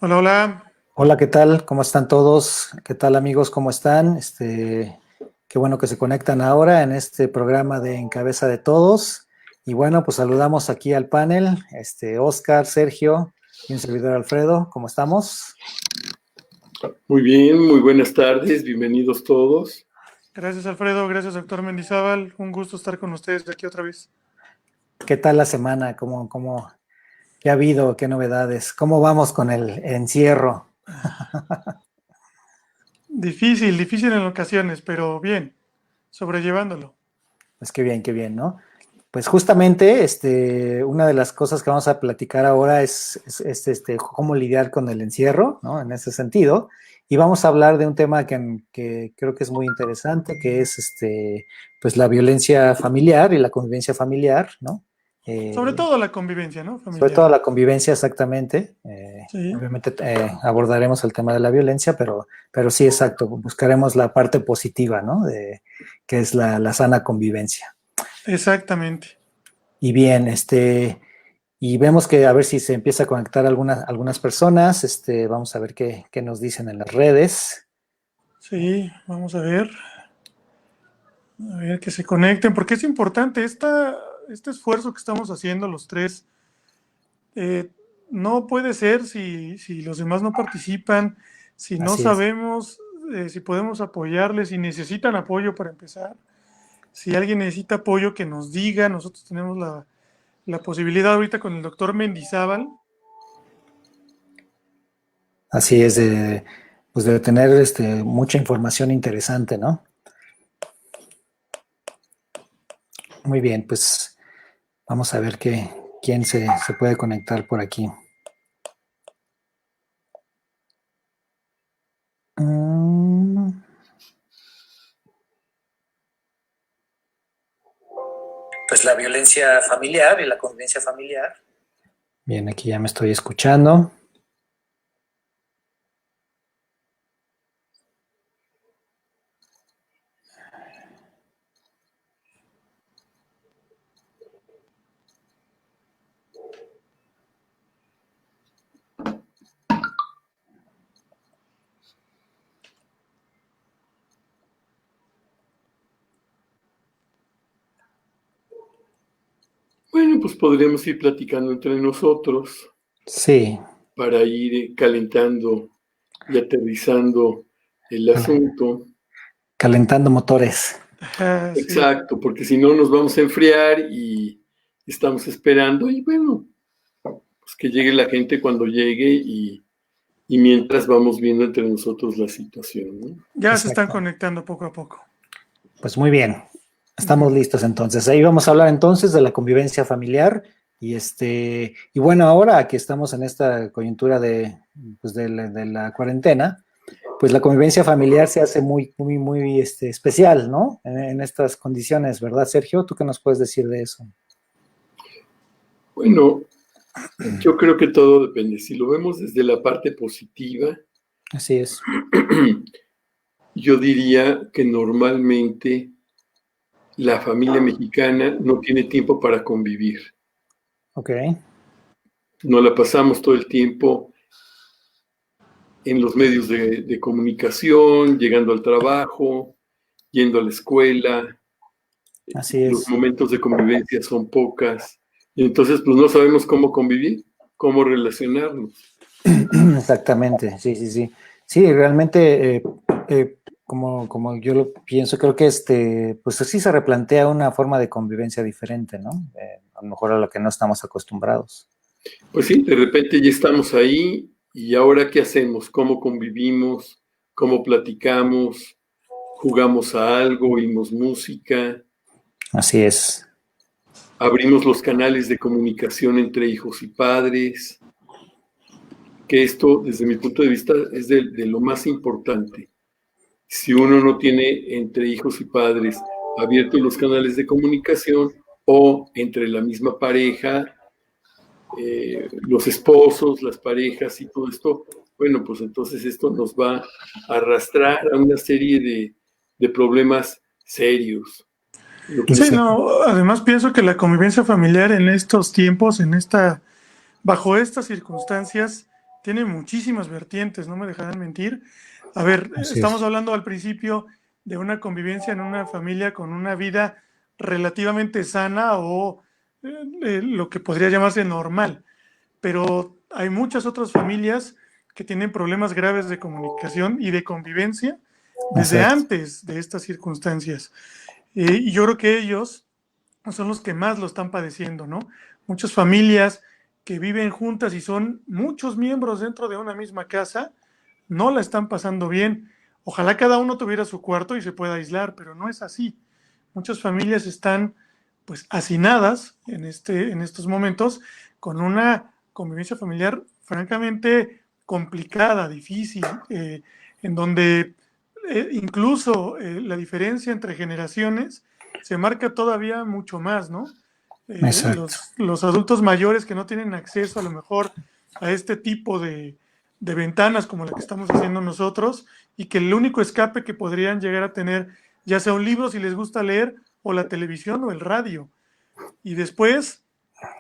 Hola, hola. Hola, ¿qué tal? ¿Cómo están todos? ¿Qué tal, amigos? ¿Cómo están? Qué bueno que se conectan ahora en este programa de En Cabeza de Todos. Y bueno, pues saludamos aquí al panel, Oscar, Sergio y un servidor Alfredo. ¿Cómo estamos? Muy bien, muy buenas tardes, bienvenidos todos. Gracias, Alfredo. Gracias, doctor Mendizábal. Un gusto estar con ustedes aquí otra vez. ¿Qué tal la semana? ¿Qué ha habido? ¿Qué novedades? ¿Cómo vamos con el encierro? Difícil en ocasiones, pero bien, sobrellevándolo. Pues qué bien, ¿no? Pues justamente, una de las cosas que vamos a platicar ahora es cómo lidiar con el encierro, ¿no? En ese sentido. Y vamos a hablar de un tema que creo que es muy interesante, que es, pues la violencia familiar y la convivencia familiar, ¿no? Sobre Eh, todo la convivencia, ¿no? Sobre todo Familiar. la convivencia, exactamente. Sí, Obviamente abordaremos el tema de la violencia, pero sí, exacto, buscaremos la parte positiva, ¿no? Que es la sana convivencia. exactamente. Y bien, y vemos que a ver si se empieza a conectar algunas personas, vamos a ver qué nos dicen en las redes. Sí, vamos a ver que se conecten, porque es importante este esfuerzo que estamos haciendo los tres. eh, no puede ser si los demás no participan, si no Así es, sabemos si podemos apoyarles, si necesitan apoyo para empezar. Si alguien necesita apoyo, que nos diga. Nosotros tenemos la posibilidad ahorita con el doctor Mendizábal. así es pues de tener mucha información interesante, ¿no? Muy bien, pues vamos a ver quién se puede conectar por aquí. Mm, Pues la violencia familiar y la convivencia familiar. Bien, aquí ya me estoy escuchando. Bueno, pues podríamos ir platicando entre nosotros Sí, para ir calentando y aterrizando el asunto. calentando motores. Sí, Exacto, porque si no nos vamos a enfriar y estamos esperando y bueno, pues que llegue la gente cuando llegue y mientras vamos viendo entre nosotros la situación, ¿no? ya se están Exacto. conectando poco a poco. Pues muy bien, estamos Ujú. listos entonces. Ahí vamos a hablar entonces de la convivencia familiar y bueno, ahora que estamos en esta coyuntura pues de la cuarentena, pues la convivencia familiar se hace muy especial, ¿no? En estas condiciones, ¿verdad, Sergio? ¿Tú qué nos puedes decir de eso? Bueno, yo creo que todo depende. Si lo vemos desde la parte positiva, Así es. yo diría que normalmente la familia mexicana no tiene tiempo para convivir. Ok, No la pasamos todo el tiempo en los medios de comunicación, llegando al trabajo, yendo a la escuela. así Los es. momentos de convivencia son pocas. Y entonces, pues no sabemos cómo convivir, cómo relacionarnos. Exactamente, sí, sí, sí. Sí, realmente, como yo lo pienso, creo que pues así se replantea una forma de convivencia diferente, ¿no? A lo mejor a lo que no estamos acostumbrados. Pues sí, de repente ya estamos ahí y ahora ¿qué hacemos? ¿Cómo convivimos? ¿Cómo platicamos? ¿Jugamos a algo? ¿Oímos música? Así es. ¿Abrimos los canales de comunicación entre hijos y padres? Que esto, desde mi punto de vista, es de lo más importante. Si uno no tiene entre hijos y padres abiertos los canales de comunicación o entre la misma pareja, los esposos, las parejas y todo esto, bueno, pues entonces esto nos va a arrastrar a una serie de problemas serios. Lo que Sí, Sí, no, además pienso que la convivencia familiar en estos tiempos, bajo estas circunstancias, tiene muchísimas vertientes, no me dejarán mentir. A ver, Así estamos es. hablando al principio de una convivencia en una familia con una vida relativamente sana o lo que podría llamarse normal, pero hay muchas otras familias que tienen problemas graves de comunicación y de convivencia desde Exacto. antes de estas circunstancias. Y yo creo que ellos son los que más lo están padeciendo, ¿no? Muchas familias que viven juntas y son muchos miembros dentro de una misma casa, no la están pasando bien. Ojalá cada uno tuviera su cuarto y se pueda aislar, pero no es así. Muchas familias están pues hacinadas en estos momentos con una convivencia familiar francamente complicada, difícil, en donde incluso la diferencia entre generaciones se marca todavía mucho más, ¿no? Exacto. Los adultos mayores que no tienen acceso a lo mejor a este tipo de ventanas como la que estamos haciendo nosotros y que el único escape que podrían llegar a tener, ya sea un libro si les gusta leer, o la televisión o el radio. Y después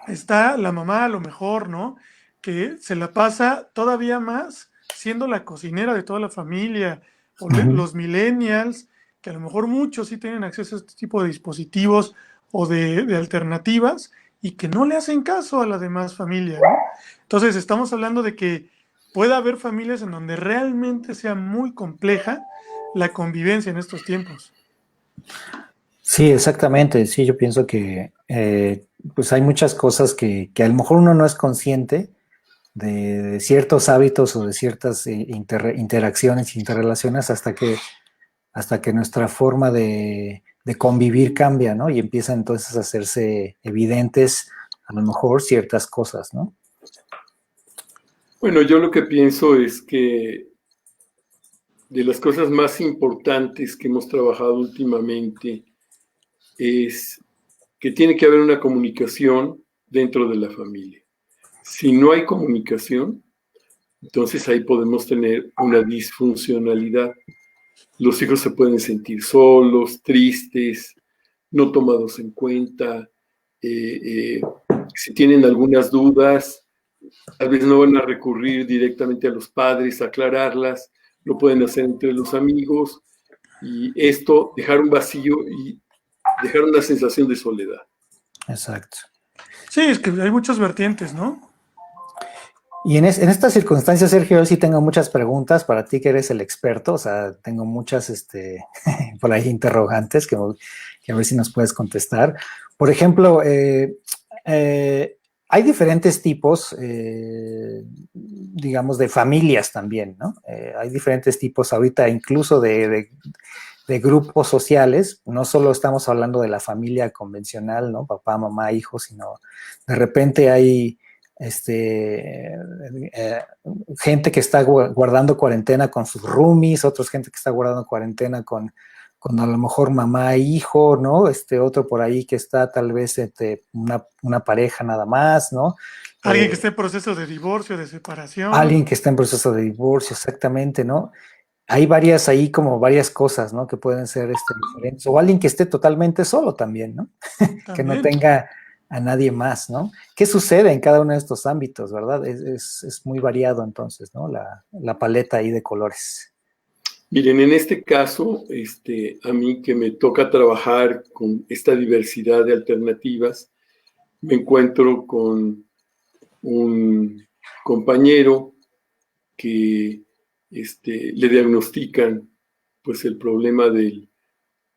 está la mamá a lo mejor, ¿no? Que se la pasa todavía más siendo la cocinera de toda la familia, o Ujú. los millennials, que a lo mejor muchos sí tienen acceso a este tipo de dispositivos o de alternativas y que no le hacen caso a la demás familia, ¿no? Entonces estamos hablando de que puede haber familias en donde realmente sea muy compleja la convivencia en estos tiempos. Sí, exactamente. Sí, yo pienso que pues hay muchas cosas que a lo mejor uno no es consciente de ciertos hábitos o de ciertas interacciones, interrelaciones, hasta que nuestra forma de convivir cambia, ¿no? Y empiezan entonces a hacerse evidentes a lo mejor ciertas cosas, ¿no? Bueno, yo lo que pienso es que de las cosas más importantes que hemos trabajado últimamente es que tiene que haber una comunicación dentro de la familia. Si no hay comunicación, entonces ahí podemos tener una disfuncionalidad. Los hijos se pueden sentir solos, tristes, no tomados en cuenta. Si tienen algunas dudas, tal vez no van a recurrir directamente a los padres a aclararlas, lo pueden hacer entre los amigos y esto dejar un vacío y dejar una sensación de soledad. Exacto. Sí, es que hay muchas vertientes, ¿no? Y en estas circunstancias, Sergio, yo sí tengo muchas preguntas para ti que eres el experto, o sea, tengo muchas por ahí interrogantes que a ver si nos puedes contestar. Por ejemplo, hay diferentes tipos, digamos, de familias también, ¿no? Hay diferentes tipos ahorita incluso de grupos sociales, no solo estamos hablando de la familia convencional, ¿no? Papá, mamá, hijos, sino de repente hay gente que está guardando cuarentena con sus roomies, otra gente que está guardando cuarentena con a lo mejor mamá e hijo, ¿no? Otro por ahí que está tal vez una pareja nada más, ¿no? Alguien que esté en proceso de divorcio, de separación. Alguien que está en proceso de divorcio, exactamente, ¿no? Hay varias ahí como varias cosas, ¿no? Que pueden ser diferentes. O alguien que esté totalmente solo también, ¿no? Que no También. tenga a nadie más, ¿no? ¿Qué sucede en cada uno de estos ámbitos, verdad? Es muy variado entonces, ¿no? La paleta ahí de colores. Miren, en este caso, a mí que me toca trabajar con esta diversidad de alternativas, me encuentro con un compañero que le diagnostican pues el problema del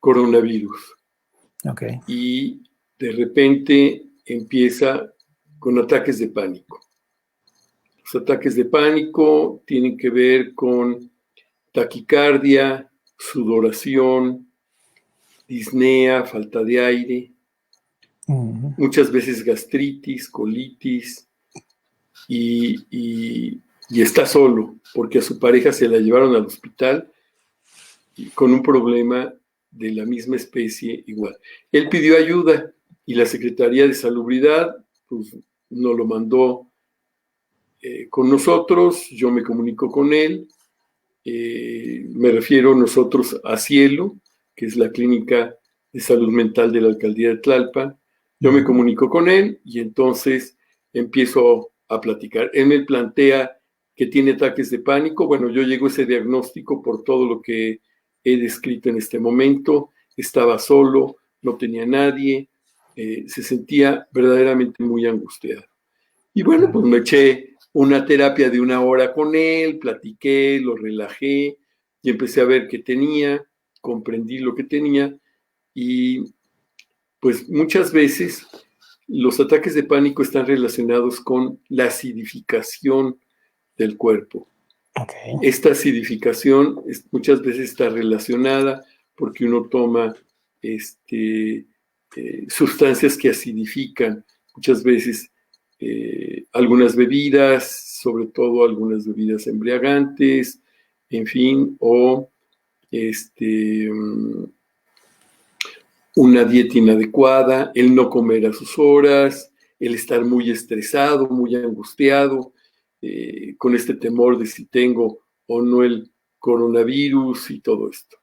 coronavirus Ok. y de repente empieza con ataques de pánico. Los ataques de pánico tienen que ver con taquicardia, sudoración, disnea, falta de aire, muchas veces gastritis, colitis, y está solo, porque a su pareja se la llevaron al hospital con un problema de la misma especie igual. Él pidió ayuda y la Secretaría de Salubridad pues, nos lo mandó con nosotros, yo me comunico con él, me refiero nosotros a Cielo, que es la clínica de salud mental de la alcaldía de Tlalpan. Yo me comunico con él y entonces empiezo a platicar. Él me plantea que tiene ataques de pánico. Bueno, yo llego a ese diagnóstico por todo lo que he descrito en este momento. Estaba solo, no tenía nadie, se sentía verdaderamente muy angustiado. Y bueno, pues me eché una terapia de 1 hora con él, platiqué, lo relajé y empecé a ver qué tenía, comprendí lo que tenía y pues muchas veces los ataques de pánico están relacionados con la acidificación del cuerpo. Okay. Esta acidificación muchas veces está relacionada porque uno toma sustancias que acidifican, muchas veces algunas bebidas, sobre todo algunas bebidas embriagantes, en fin, o una dieta inadecuada, el no comer a sus horas, el estar muy estresado, muy angustiado, con este temor de si tengo o no el coronavirus y todo esto.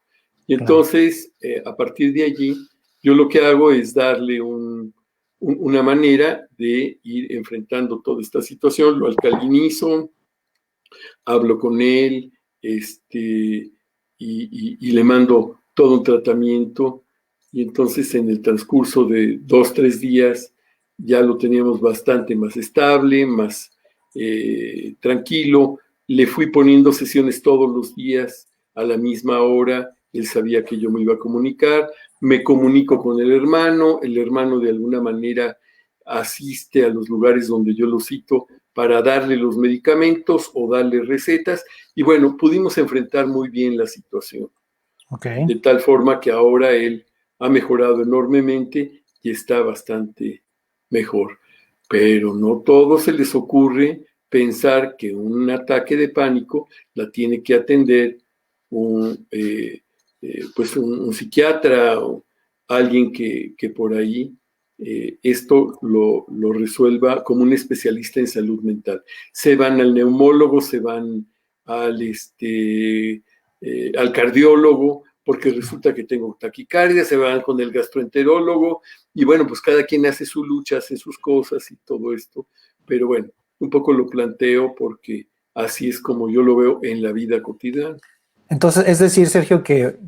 Y entonces, a partir de allí, yo lo que hago es darle una manera de ir enfrentando toda esta situación, lo alcalinizo, hablo con él, y le mando todo un tratamiento, y entonces en el transcurso de 2-3 días ya lo teníamos bastante más estable, más tranquilo. Le fui poniendo sesiones todos los días a la misma hora, él sabía que yo me iba a comunicar, me comunico con el hermano de alguna manera asiste a los lugares donde yo lo cito para darle los medicamentos o darle recetas, y bueno, pudimos enfrentar muy bien la situación. Okay. De tal forma que ahora él ha mejorado enormemente y está bastante mejor. Pero no todo se les ocurre pensar que un ataque de pánico la tiene que atender un psiquiatra o alguien que por ahí esto lo resuelva como un especialista en salud mental. Se van al neumólogo, se van al cardiólogo, porque resulta que tengo taquicardia, se van con el gastroenterólogo, y bueno, pues cada quien hace su lucha, hace sus cosas y todo esto, pero bueno, un poco lo planteo porque así es como yo lo veo en la vida cotidiana. Entonces, es decir, Sergio, que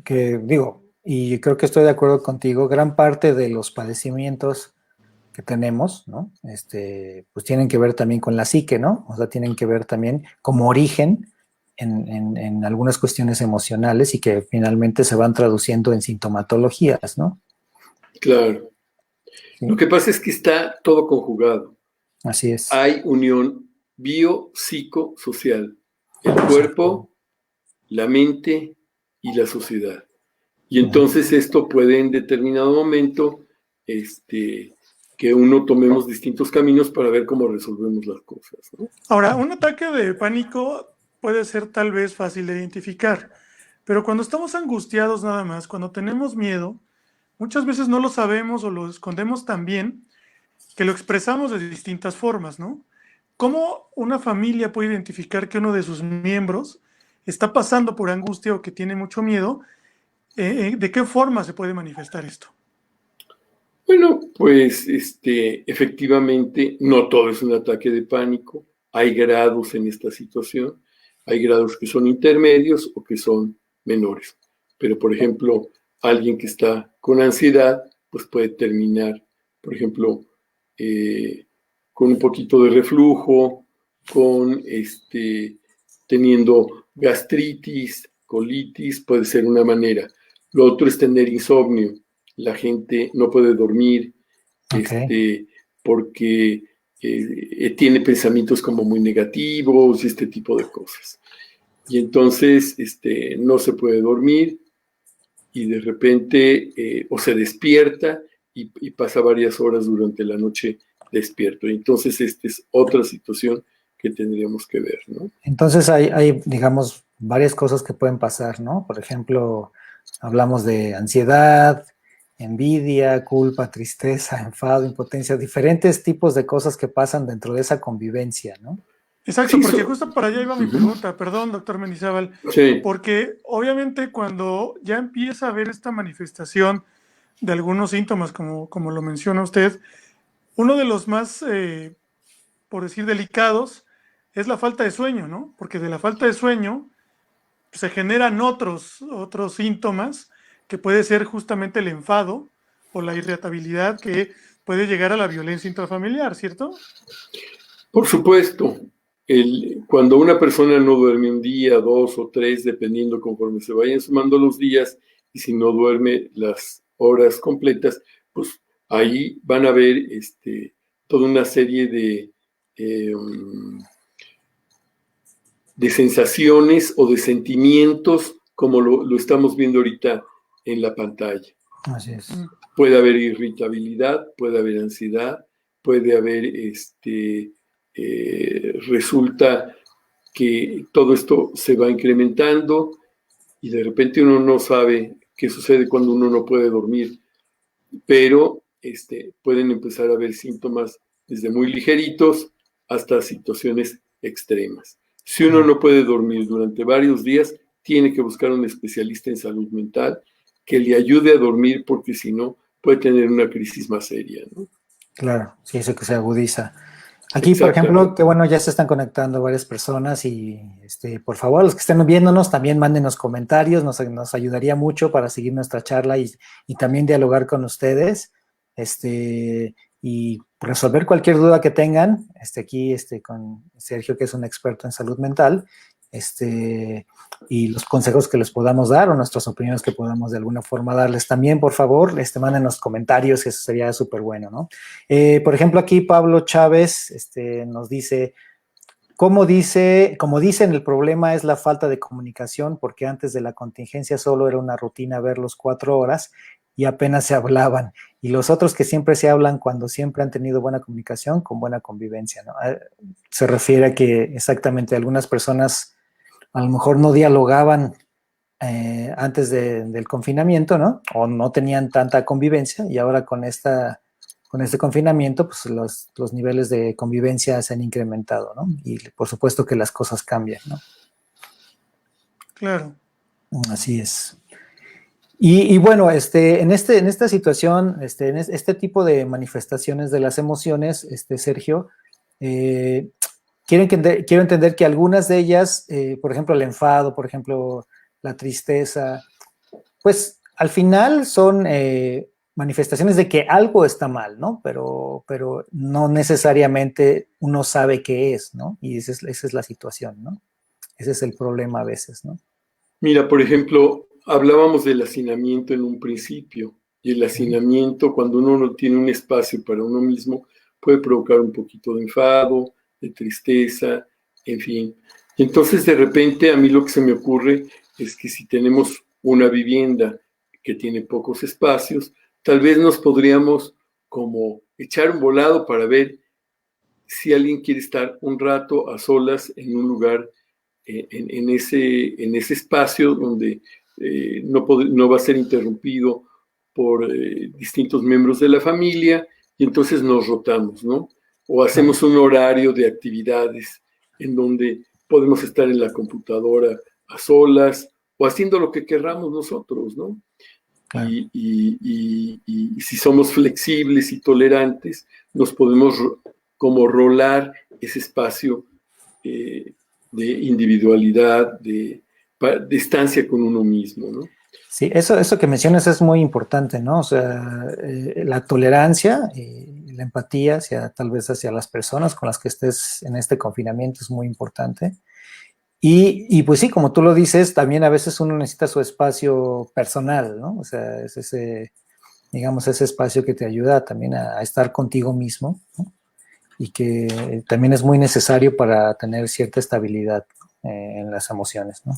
digo, y creo que estoy de acuerdo contigo, gran parte de los padecimientos que tenemos, ¿no? Pues tienen que ver también con la psique, ¿no? O sea, tienen que ver también como origen en algunas cuestiones emocionales y que finalmente se van traduciendo en sintomatologías, ¿no? Claro. Sí. Lo que pasa es que está todo conjugado. Así es. Hay unión biopsicosocial, el cuerpo, la mente y la sociedad. Y entonces esto puede en determinado momento que uno tomemos distintos caminos para ver cómo resolvemos las cosas, ¿no? Ahora, un ataque de pánico puede ser tal vez fácil de identificar, pero cuando estamos angustiados nada más, cuando tenemos miedo, muchas veces no lo sabemos o lo escondemos tan bien que lo expresamos de distintas formas, ¿no? ¿Cómo una familia puede identificar que uno de sus miembros está pasando por angustia o que tiene mucho miedo? ¿De qué forma se puede manifestar esto? Bueno, pues efectivamente no todo es un ataque de pánico. Hay grados en esta situación. Hay grados que son intermedios o que son menores. Pero, por ejemplo, alguien que está con ansiedad, pues puede terminar, por ejemplo, con un poquito de reflujo, con teniendo gastritis, colitis, puede ser una manera. Lo otro es tener insomnio. La gente no puede dormir porque tiene pensamientos como muy negativos y este tipo de cosas. Y entonces no se puede dormir y de repente o se despierta y pasa varias horas durante la noche despierto. Entonces esta es otra situación que tendríamos que ver, ¿no? Entonces hay, digamos, varias cosas que pueden pasar, ¿no? Por ejemplo, hablamos de ansiedad, envidia, culpa, tristeza, enfado, impotencia, diferentes tipos de cosas que pasan dentro de esa convivencia, ¿no? Exacto, Sí, porque justo para allá iba mi pregunta, perdón, doctor Mendizábal, sí. porque obviamente cuando ya empieza a haber esta manifestación de algunos síntomas, como lo menciona usted, uno de los más, por decir, delicados, es la falta de sueño, ¿no? Porque de la falta de sueño se generan otros síntomas que puede ser justamente el enfado o la irritabilidad que puede llegar a la violencia intrafamiliar, ¿cierto? Por supuesto, cuando una persona no duerme un día, 2 o 3, dependiendo conforme se vayan sumando los días, y si no duerme las horas completas, pues ahí van a ver toda una serie de sensaciones o de sentimientos como lo estamos viendo ahorita en la pantalla. Así es. Puede haber irritabilidad, puede haber ansiedad, puede haber, resulta que todo esto se va incrementando y de repente uno no sabe qué sucede cuando uno no puede dormir, pero pueden empezar a haber síntomas desde muy ligeritos hasta situaciones extremas. Si uno no puede dormir durante varios días, tiene que buscar un especialista en salud mental que le ayude a dormir, porque si no, puede tener una crisis más seria, ¿no? Claro, sí, eso que se agudiza. Aquí, por ejemplo, que bueno, ya se están conectando varias personas y por favor, los que estén viéndonos, también mándenos comentarios, nos ayudaría mucho para seguir nuestra charla y también dialogar con ustedes, y resolver cualquier duda que tengan, aquí con Sergio, que es un experto en salud mental, y los consejos que les podamos dar o nuestras opiniones que podamos de alguna forma darles también, por favor, mándenos comentarios, eso sería súper bueno, ¿no? Por ejemplo, aquí Pablo Chávez nos dice, como dicen, el problema es la falta de comunicación, porque antes de la contingencia solo era una rutina verlos 4 horas y apenas se hablaban, y los otros que siempre se hablan cuando siempre han tenido buena comunicación con buena convivencia, ¿no? Se refiere a que exactamente algunas personas a lo mejor no dialogaban antes del confinamiento, ¿no? O no tenían tanta convivencia, y ahora con este confinamiento, pues los niveles de convivencia se han incrementado, ¿no? Y por supuesto que las cosas cambian, ¿no? Claro. Así es. Y bueno, en esta situación, en este tipo de manifestaciones de las emociones, Sergio, quiero entender que algunas de ellas, por ejemplo, el enfado, por ejemplo, la tristeza, pues al final son manifestaciones de que algo está mal, ¿no? Pero no necesariamente uno sabe qué es, ¿no? Y esa es la situación, ¿no? Ese es el problema a veces, ¿no? Mira, por ejemplo, hablábamos del hacinamiento en un principio, y el hacinamiento, cuando uno no tiene un espacio para uno mismo, puede provocar un poquito de enfado, de tristeza, en fin. Y entonces, de repente, a mí lo que se me ocurre es que si tenemos una vivienda que tiene pocos espacios, tal vez nos podríamos como echar un volado para ver si alguien quiere estar un rato a solas en un lugar, en ese espacio donde no va a ser interrumpido por distintos miembros de la familia, y entonces nos rotamos, ¿no? O hacemos un horario de actividades en donde podemos estar en la computadora a solas o haciendo lo que querramos nosotros, ¿no? Claro. Y si somos flexibles y tolerantes, nos podemos como rolar ese espacio de individualidad, de distancia con uno mismo, ¿no? Sí, eso que mencionas es muy importante, ¿no? O sea, la tolerancia y la empatía tal vez hacia las personas con las que estés en este confinamiento es muy importante. Y pues sí, como tú lo dices, también a veces uno necesita su espacio personal, ¿no? O sea, es ese espacio que te ayuda también a estar contigo mismo, ¿no? Y que también es muy necesario para tener cierta estabilidad en las emociones, ¿no?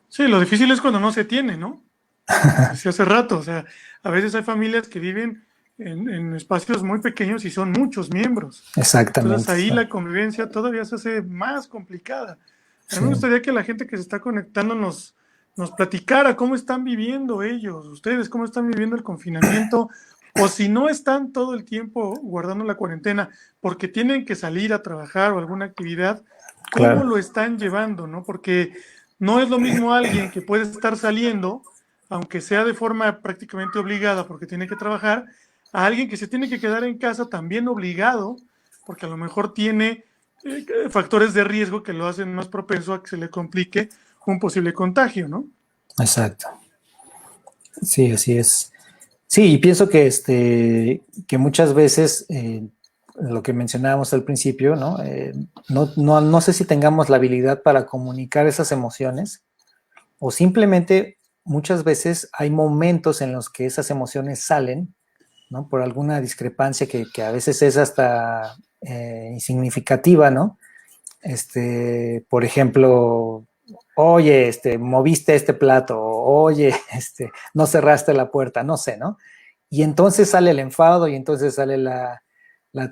Sí, lo difícil es cuando no se tiene, ¿no? Como decía hace rato, o sea, a veces hay familias que viven en espacios muy pequeños y son muchos miembros. Exactamente. Entonces ahí la convivencia todavía se hace más complicada. A mí me Sí. gustaría que la gente que se está conectando nos platicara cómo están viviendo ellos, ustedes, cómo están viviendo el confinamiento, o si no están todo el tiempo guardando la cuarentena porque tienen que salir a trabajar o alguna actividad, cómo Claro. lo están llevando, ¿no? Porque no es lo mismo alguien que puede estar saliendo, aunque sea de forma prácticamente obligada porque tiene que trabajar, a alguien que se tiene que quedar en casa también obligado, porque a lo mejor tiene factores de riesgo que lo hacen más propenso a que se le complique un posible contagio, ¿no? Exacto. Sí, así es. Sí, y pienso que, que muchas veces, lo que mencionábamos al principio, ¿no? No sé si tengamos la habilidad para comunicar esas emociones o simplemente muchas veces hay momentos en los que esas emociones salen, ¿no? Por alguna discrepancia que a veces es hasta insignificativa, ¿no? Por ejemplo, oye, moviste este plato, oye, no cerraste la puerta, no sé, ¿no? Y entonces sale el enfado y entonces sale la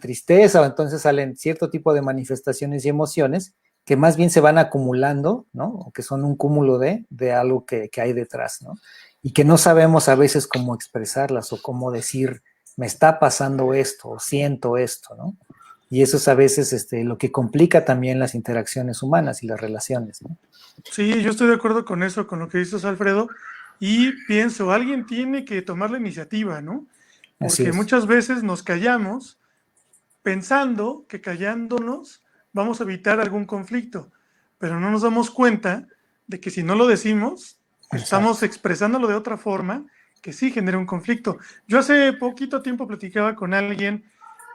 tristeza o entonces salen cierto tipo de manifestaciones y emociones que más bien se van acumulando, ¿no? O que son un cúmulo de algo que hay detrás, ¿no? Y que no sabemos a veces cómo expresarlas o cómo decir, me está pasando esto o siento esto, ¿no? Y eso es a veces lo que complica también las interacciones humanas y las relaciones, ¿no? Sí, yo estoy de acuerdo con eso, con lo que dices, Alfredo, y pienso, alguien tiene que tomar la iniciativa, ¿no? Así Porque es. muchas veces nos callamos pensando que callándonos vamos a evitar algún conflicto, pero no nos damos cuenta de que si no lo decimos, estamos Exacto. expresándolo de otra forma que sí genera un conflicto. Yo hace poquito tiempo platicaba con alguien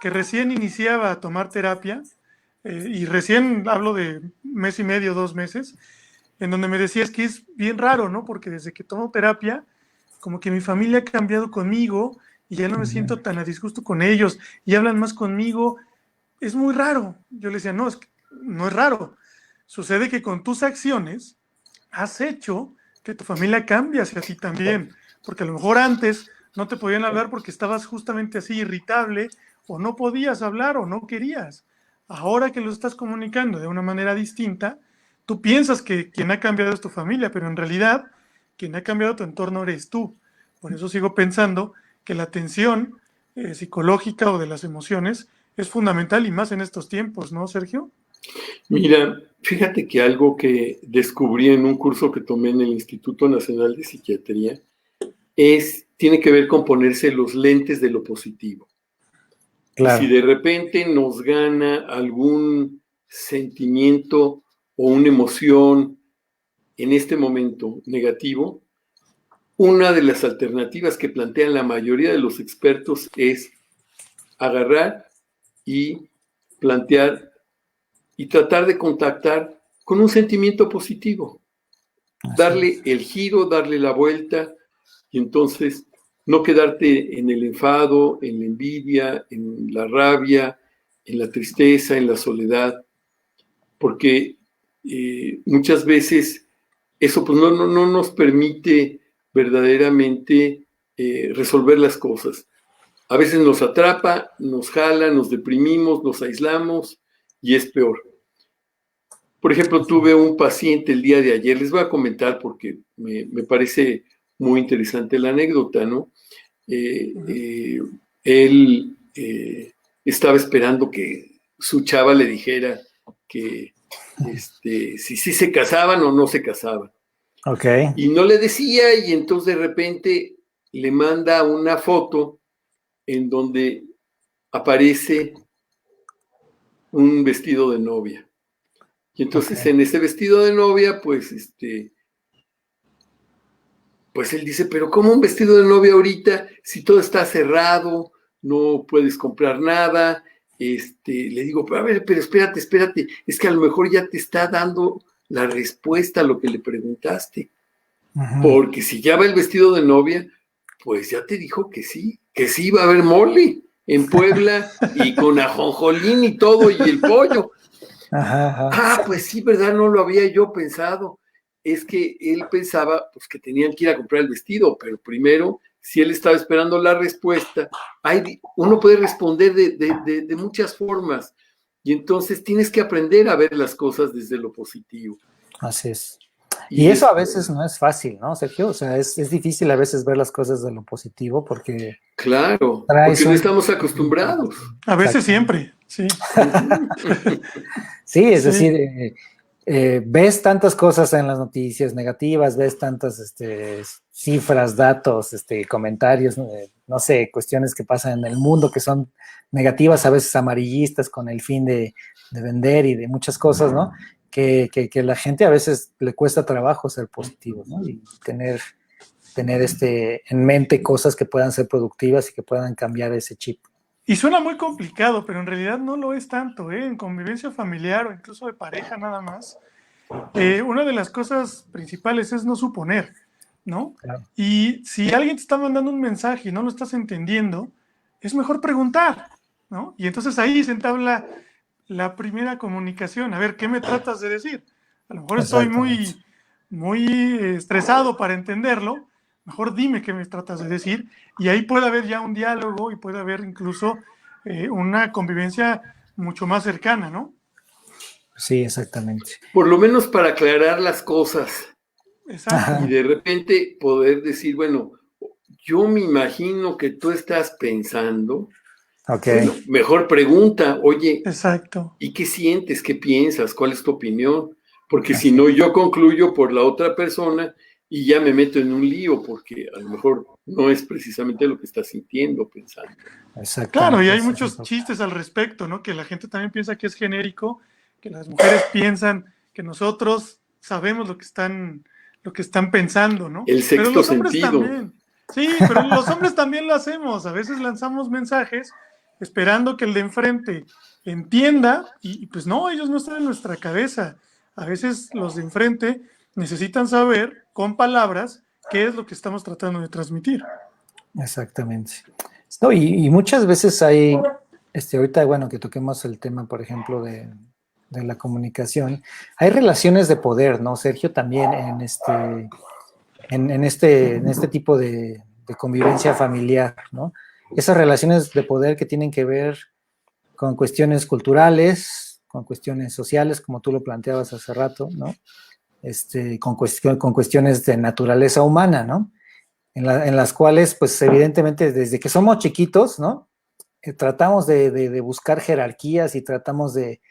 que recién iniciaba a tomar terapia, y recién hablo de mes y medio, 2 meses, en donde me decías que es bien raro, ¿no? Porque desde que tomo terapia, como que mi familia ha cambiado conmigo y ya no me siento tan a disgusto con ellos y hablan más conmigo. Es muy raro. Yo le decía, no, es que no es raro. Sucede que con tus acciones has hecho que tu familia cambie hacia ti también. Porque a lo mejor antes no te podían hablar porque estabas justamente así irritable o no podías hablar o no querías. Ahora que lo estás comunicando de una manera distinta, tú piensas que quien ha cambiado es tu familia, pero en realidad quien ha cambiado tu entorno eres tú. Por eso sigo pensando que la atención psicológica o de las emociones es fundamental y más en estos tiempos, ¿no, Sergio? Mira, fíjate que algo que descubrí en un curso que tomé en el Instituto Nacional de Psiquiatría tiene que ver con ponerse los lentes de lo positivo. Y si Claro. de repente nos gana algún sentimiento o una emoción en este momento negativo, una de las alternativas que plantean la mayoría de los expertos es agarrar y plantear y tratar de contactar con un sentimiento positivo, darle el giro, darle la vuelta y entonces no quedarte en el enfado, en la envidia, en la rabia, en la tristeza, en la soledad, porque muchas veces eso pues no nos permite verdaderamente resolver las cosas. A veces nos atrapa, nos jala, nos deprimimos, nos aislamos y es peor. Por ejemplo, tuve un paciente el día de ayer, les voy a comentar porque me parece muy interesante la anécdota, ¿no? Él estaba esperando que su chava le dijera que si se casaban o no se casaban. Ok. Y no le decía, y entonces de repente le manda una foto en donde aparece un vestido de novia. Y entonces en ese vestido de novia, pues pues él dice, pero ¿cómo un vestido de novia ahorita si todo está cerrado, no puedes comprar nada? Le digo, pero a ver, pero espérate, es que a lo mejor ya te está dando la respuesta a lo que le preguntaste. Porque si ya va el vestido de novia, pues ya te dijo que sí va a haber mole en Puebla y con ajonjolín y todo y el pollo. Pues sí, ¿verdad? No lo había yo pensado. Es que él pensaba pues que tenían que ir a comprar el vestido, pero primero, si él estaba esperando la respuesta, uno puede responder de muchas formas y entonces tienes que aprender a ver las cosas desde lo positivo. Así es. Y eso a veces no es fácil, ¿no, Sergio? O sea, es difícil a veces ver las cosas de lo positivo porque... Claro, porque no estamos acostumbrados. A veces siempre, sí. Sí, es decir, ves tantas cosas en las noticias negativas, ves tantas cifras, datos, comentarios, no sé, cuestiones que pasan en el mundo que son negativas, a veces amarillistas, con el fin de vender y de muchas cosas, ¿no? Que la gente a veces le cuesta trabajo ser positivo, ¿no? Y tener en mente cosas que puedan ser productivas y que puedan cambiar ese chip. Y suena muy complicado, pero en realidad no lo es tanto, ¿eh? En convivencia familiar o incluso de pareja nada más. Una de las cosas principales es no suponer, ¿no? Claro. Y si alguien te está mandando un mensaje y no lo estás entendiendo, es mejor preguntar, ¿no? Y entonces ahí se entabla la primera comunicación. A ver, ¿qué me tratas de decir? A lo mejor estoy muy estresado para entenderlo. Mejor dime qué me tratas de decir. Y ahí puede haber ya un diálogo y puede haber incluso una convivencia mucho más cercana, ¿no? Sí, exactamente. Por lo menos para aclarar las cosas. Exacto. Y de repente poder decir, bueno, yo me imagino que tú estás pensando. Ok. Bueno, mejor pregunta, oye, Exacto. ¿y qué sientes? ¿Qué piensas? ¿Cuál es tu opinión? Porque si no, yo concluyo por la otra persona y ya me meto en un lío, porque a lo mejor no es precisamente lo que estás sintiendo, pensando. Exactamente. Claro, y hay muchos chistes al respecto, ¿no? Que la gente también piensa que es genérico, que las mujeres piensan que nosotros sabemos lo que están pensando, ¿no? El Pero sexto los hombres sentido. también. Sí, pero los hombres también lo hacemos. A veces lanzamos mensajes esperando que el de enfrente entienda y pues no, ellos no están en nuestra cabeza. A veces los de enfrente necesitan saber con palabras qué es lo que estamos tratando de transmitir. Exactamente. No, y muchas veces hay, ahorita, bueno, que toquemos el tema, por ejemplo, de la comunicación, hay relaciones de poder, ¿no, Sergio? También en este tipo de convivencia familiar, ¿no? Esas relaciones de poder que tienen que ver con cuestiones culturales, con cuestiones sociales, como tú lo planteabas hace rato, ¿no? Con cuestiones de naturaleza humana, ¿no? En las cuales, pues evidentemente, desde que somos chiquitos, ¿no? Tratamos de buscar jerarquías y tratamos de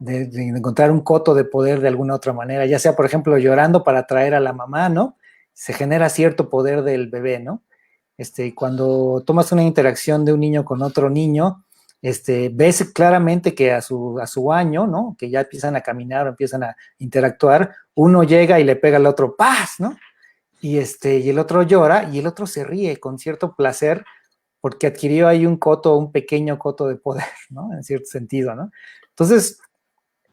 encontrar un coto de poder de alguna otra manera, ya sea, por ejemplo, llorando para atraer a la mamá, ¿no? Se genera cierto poder del bebé, ¿no? Cuando tomas una interacción de un niño con otro niño, ves claramente que a su año, ¿no? Que ya empiezan a caminar o empiezan a interactuar, uno llega y le pega al otro, ¡paz!, ¿no? Y el otro llora y el otro se ríe con cierto placer porque adquirió ahí un pequeño coto de poder, ¿no? En cierto sentido, ¿no? Entonces,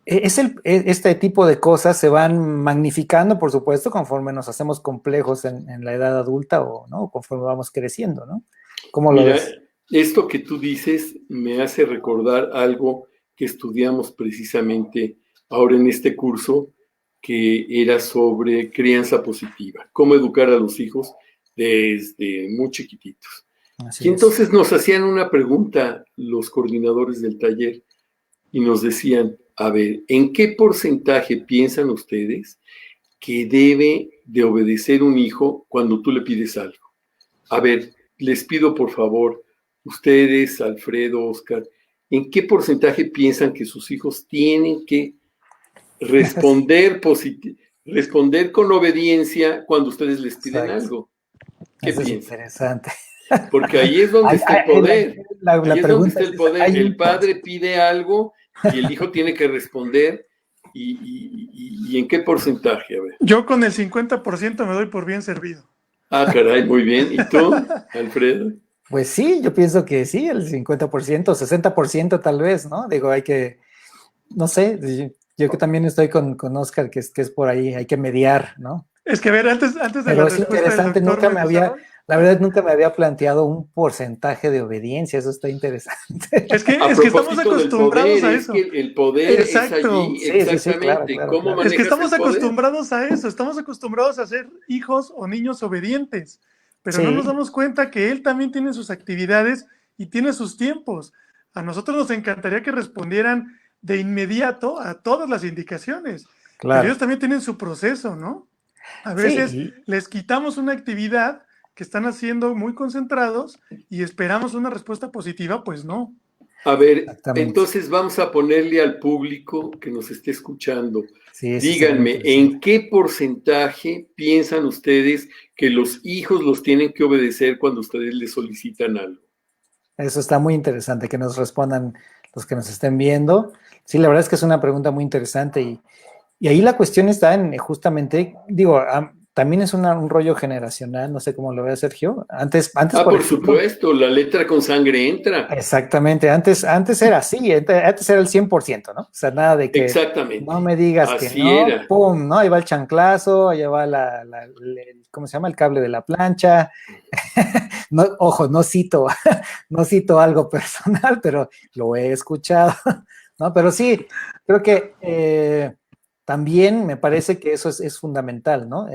este tipo de cosas se van magnificando, por supuesto, conforme nos hacemos complejos en la edad adulta o, ¿no? Conforme vamos creciendo, ¿no? ¿Cómo lo ves? Esto que tú dices me hace recordar algo que estudiamos precisamente ahora en este curso, que era sobre crianza positiva, cómo educar a los hijos desde muy chiquititos. Así y entonces nos hacían una pregunta los coordinadores del taller y nos decían, a ver, ¿en qué porcentaje piensan ustedes que debe de obedecer un hijo cuando tú le pides algo? A ver, les pido por favor, ustedes, Alfredo, Oscar, ¿en qué porcentaje piensan que sus hijos tienen que responder con obediencia cuando ustedes les piden algo? ¿Qué Eso piensan? es interesante. Porque ahí es donde está el poder. Ahí es donde está el poder. El padre pide algo y el hijo tiene que responder. ¿Y en qué porcentaje? A ver. Yo con el 50% me doy por bien servido. Ah, caray, muy bien. ¿Y tú, Alfredo? Pues sí, yo pienso que sí, el 50%, 60% tal vez, ¿no? Digo, hay que, no sé, yo que también estoy con Oscar, que es por ahí, hay que mediar, ¿no? Es que a ver, antes de Pero la es respuesta interesante, del doctor la verdad nunca me había planteado un porcentaje de obediencia, eso está interesante. Es que del estamos acostumbrados poder, a es eso. que el poder Exacto. es allí, exactamente. Sí, claro, ¿Cómo manejas Es que estamos el poder? acostumbrados a eso, estamos acostumbrados a ser hijos o niños obedientes, pero no nos Sí, damos cuenta que él también tiene sus actividades y tiene sus tiempos. A nosotros nos encantaría que respondieran de inmediato a todas las indicaciones, pero claro. ellos también tienen su proceso, ¿no? A veces Sí, les quitamos una actividad que están haciendo muy concentrados y esperamos una respuesta positiva, pues no. A ver, Exactamente. entonces vamos a ponerle al público que nos esté escuchando. Sí, Díganme, ¿en qué porcentaje piensan ustedes que los hijos los tienen que obedecer cuando ustedes les solicitan algo? Eso está muy interesante, que nos respondan los que nos estén viendo. Sí, la verdad es que es una pregunta muy interesante y ahí la cuestión está en justamente, digo, también es un rollo generacional, no sé cómo lo vea Sergio. Antes por Por ejemplo, supuesto, la letra con sangre entra. exactamente, antes era así, antes era el 100%, ¿no? O sea, nada de que Exactamente, no me digas que así no, era. pum, ¿no? Ahí va el chanclazo, ahí va ¿cómo se llama? El cable de la plancha. No, ojo, no cito, no cito algo personal, pero lo he escuchado, ¿no? Pero sí, creo que también me parece que eso es fundamental, ¿no?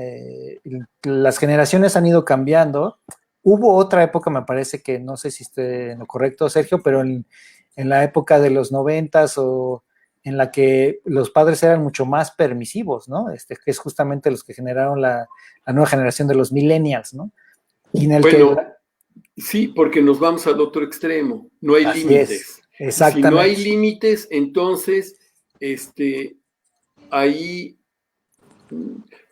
Las generaciones han ido cambiando. Hubo otra época, me parece que, no sé si esté en lo correcto, Sergio, pero en la época de los 90s o en la que los padres eran mucho más permisivos, ¿no? Que es justamente los que generaron la nueva generación de los millennials, ¿no? Y en el que Bueno, sí, porque nos vamos al otro extremo. No hay así es, límites. Y si no hay exactamente. límites, entonces, ahí,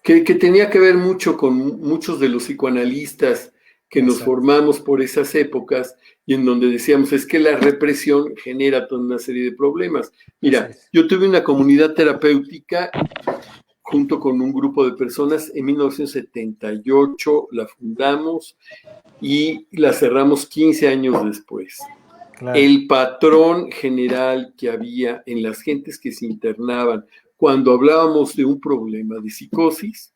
que tenía que ver mucho con muchos de los psicoanalistas que nos Exacto. formamos por esas épocas y en donde decíamos, es que la represión genera toda una serie de problemas. Mira, Es. yo tuve una comunidad terapéutica junto con un grupo de personas en 1978, la fundamos y la cerramos 15 años después. Claro. El patrón general que había en las gentes que se internaban cuando hablábamos de un problema de psicosis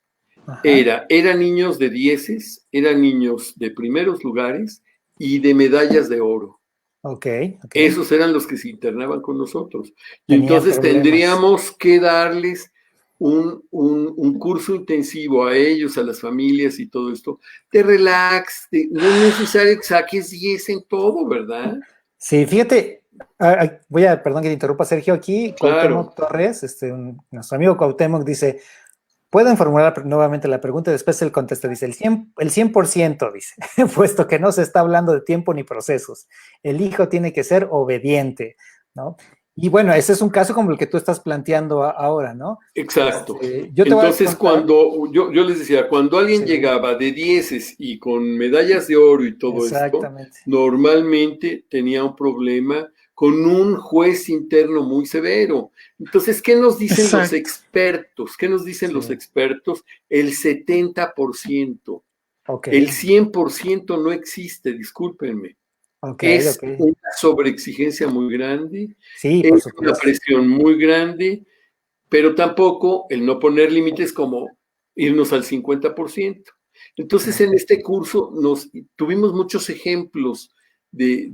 eran niños de dieces, eran niños de primeros lugares y de medallas de oro. Okay. Esos eran los que se internaban con nosotros. Y Tenían entonces problemas. tendríamos que darles un curso intensivo a ellos, a las familias y todo esto, de relax, no es necesario que saques 10 en todo, ¿verdad? Sí, fíjate, perdón que te interrumpa, Sergio, aquí Claro. Cuauhtémoc Torres, nuestro amigo Cuauhtémoc dice, pueden formular nuevamente la pregunta y después él contesta, dice, el 100%, dice, puesto que no se está hablando de tiempo ni procesos, el hijo tiene que ser obediente, ¿no? Y bueno, ese es un caso como el que tú estás planteando ahora, ¿no? Exacto. Yo te voy a Entonces, contar. cuando yo les decía, cuando alguien Sí, llegaba de dieces y con medallas de oro y todo esto, exactamente. normalmente tenía un problema con un juez interno muy severo. Entonces, ¿qué nos dicen los Exacto. expertos? ¿Qué nos dicen los expertos? El 70%. Okay. El 100% no existe, discúlpenme. Es Okay. una sobreexigencia muy grande, Sí, por es una supuesto. presión muy grande, pero tampoco el no poner límites como irnos al 50%. Entonces, en este curso tuvimos muchos ejemplos de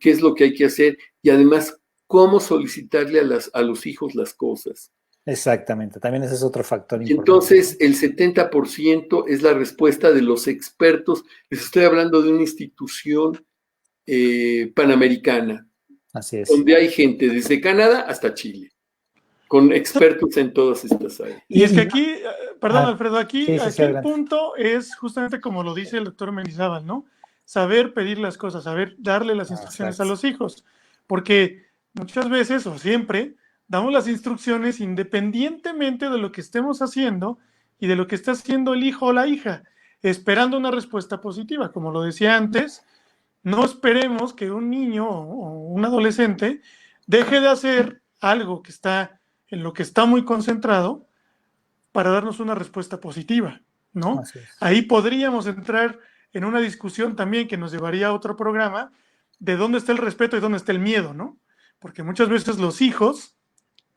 qué es lo que hay que hacer y además cómo solicitarle a los hijos las cosas. Exactamente, también ese es otro factor Y importante. entonces el 70% es la respuesta de los expertos. Les estoy hablando de una institución panamericana, Así es. donde hay gente desde Canadá hasta Chile, con expertos en todas estas áreas. Y es que aquí, perdón, Alfredo, aquí sí, el adelante. punto es justamente como lo dice el doctor Mendizábal, ¿no? Saber pedir las cosas, saber darle las instrucciones a los hijos, porque muchas veces o siempre damos las instrucciones independientemente de lo que estemos haciendo y de lo que está haciendo el hijo o la hija, esperando una respuesta positiva. Como lo decía antes, no esperemos que un niño o un adolescente deje de hacer algo que está en lo que está muy concentrado para darnos una respuesta positiva, ¿no? Ahí podríamos entrar en una discusión también que nos llevaría a otro programa de dónde está el respeto y dónde está el miedo, ¿no? Porque muchas veces los hijos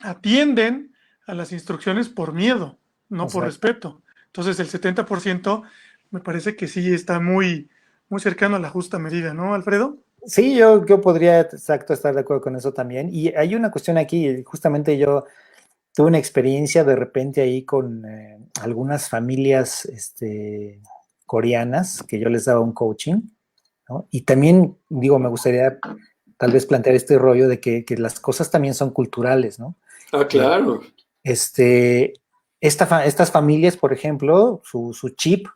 atienden a las instrucciones por miedo, no por respeto. Entonces el 70% me parece que sí está muy, muy cercano a la justa medida, ¿no, Alfredo? Sí, yo podría estar de acuerdo con eso también. Y hay una cuestión aquí, justamente yo tuve una experiencia de repente ahí con algunas familias coreanas que yo les daba un coaching, ¿no? Y también, digo, me gustaría tal vez plantear este rollo de que las cosas también son culturales, ¿no? Claro. Estas familias, por ejemplo, su chip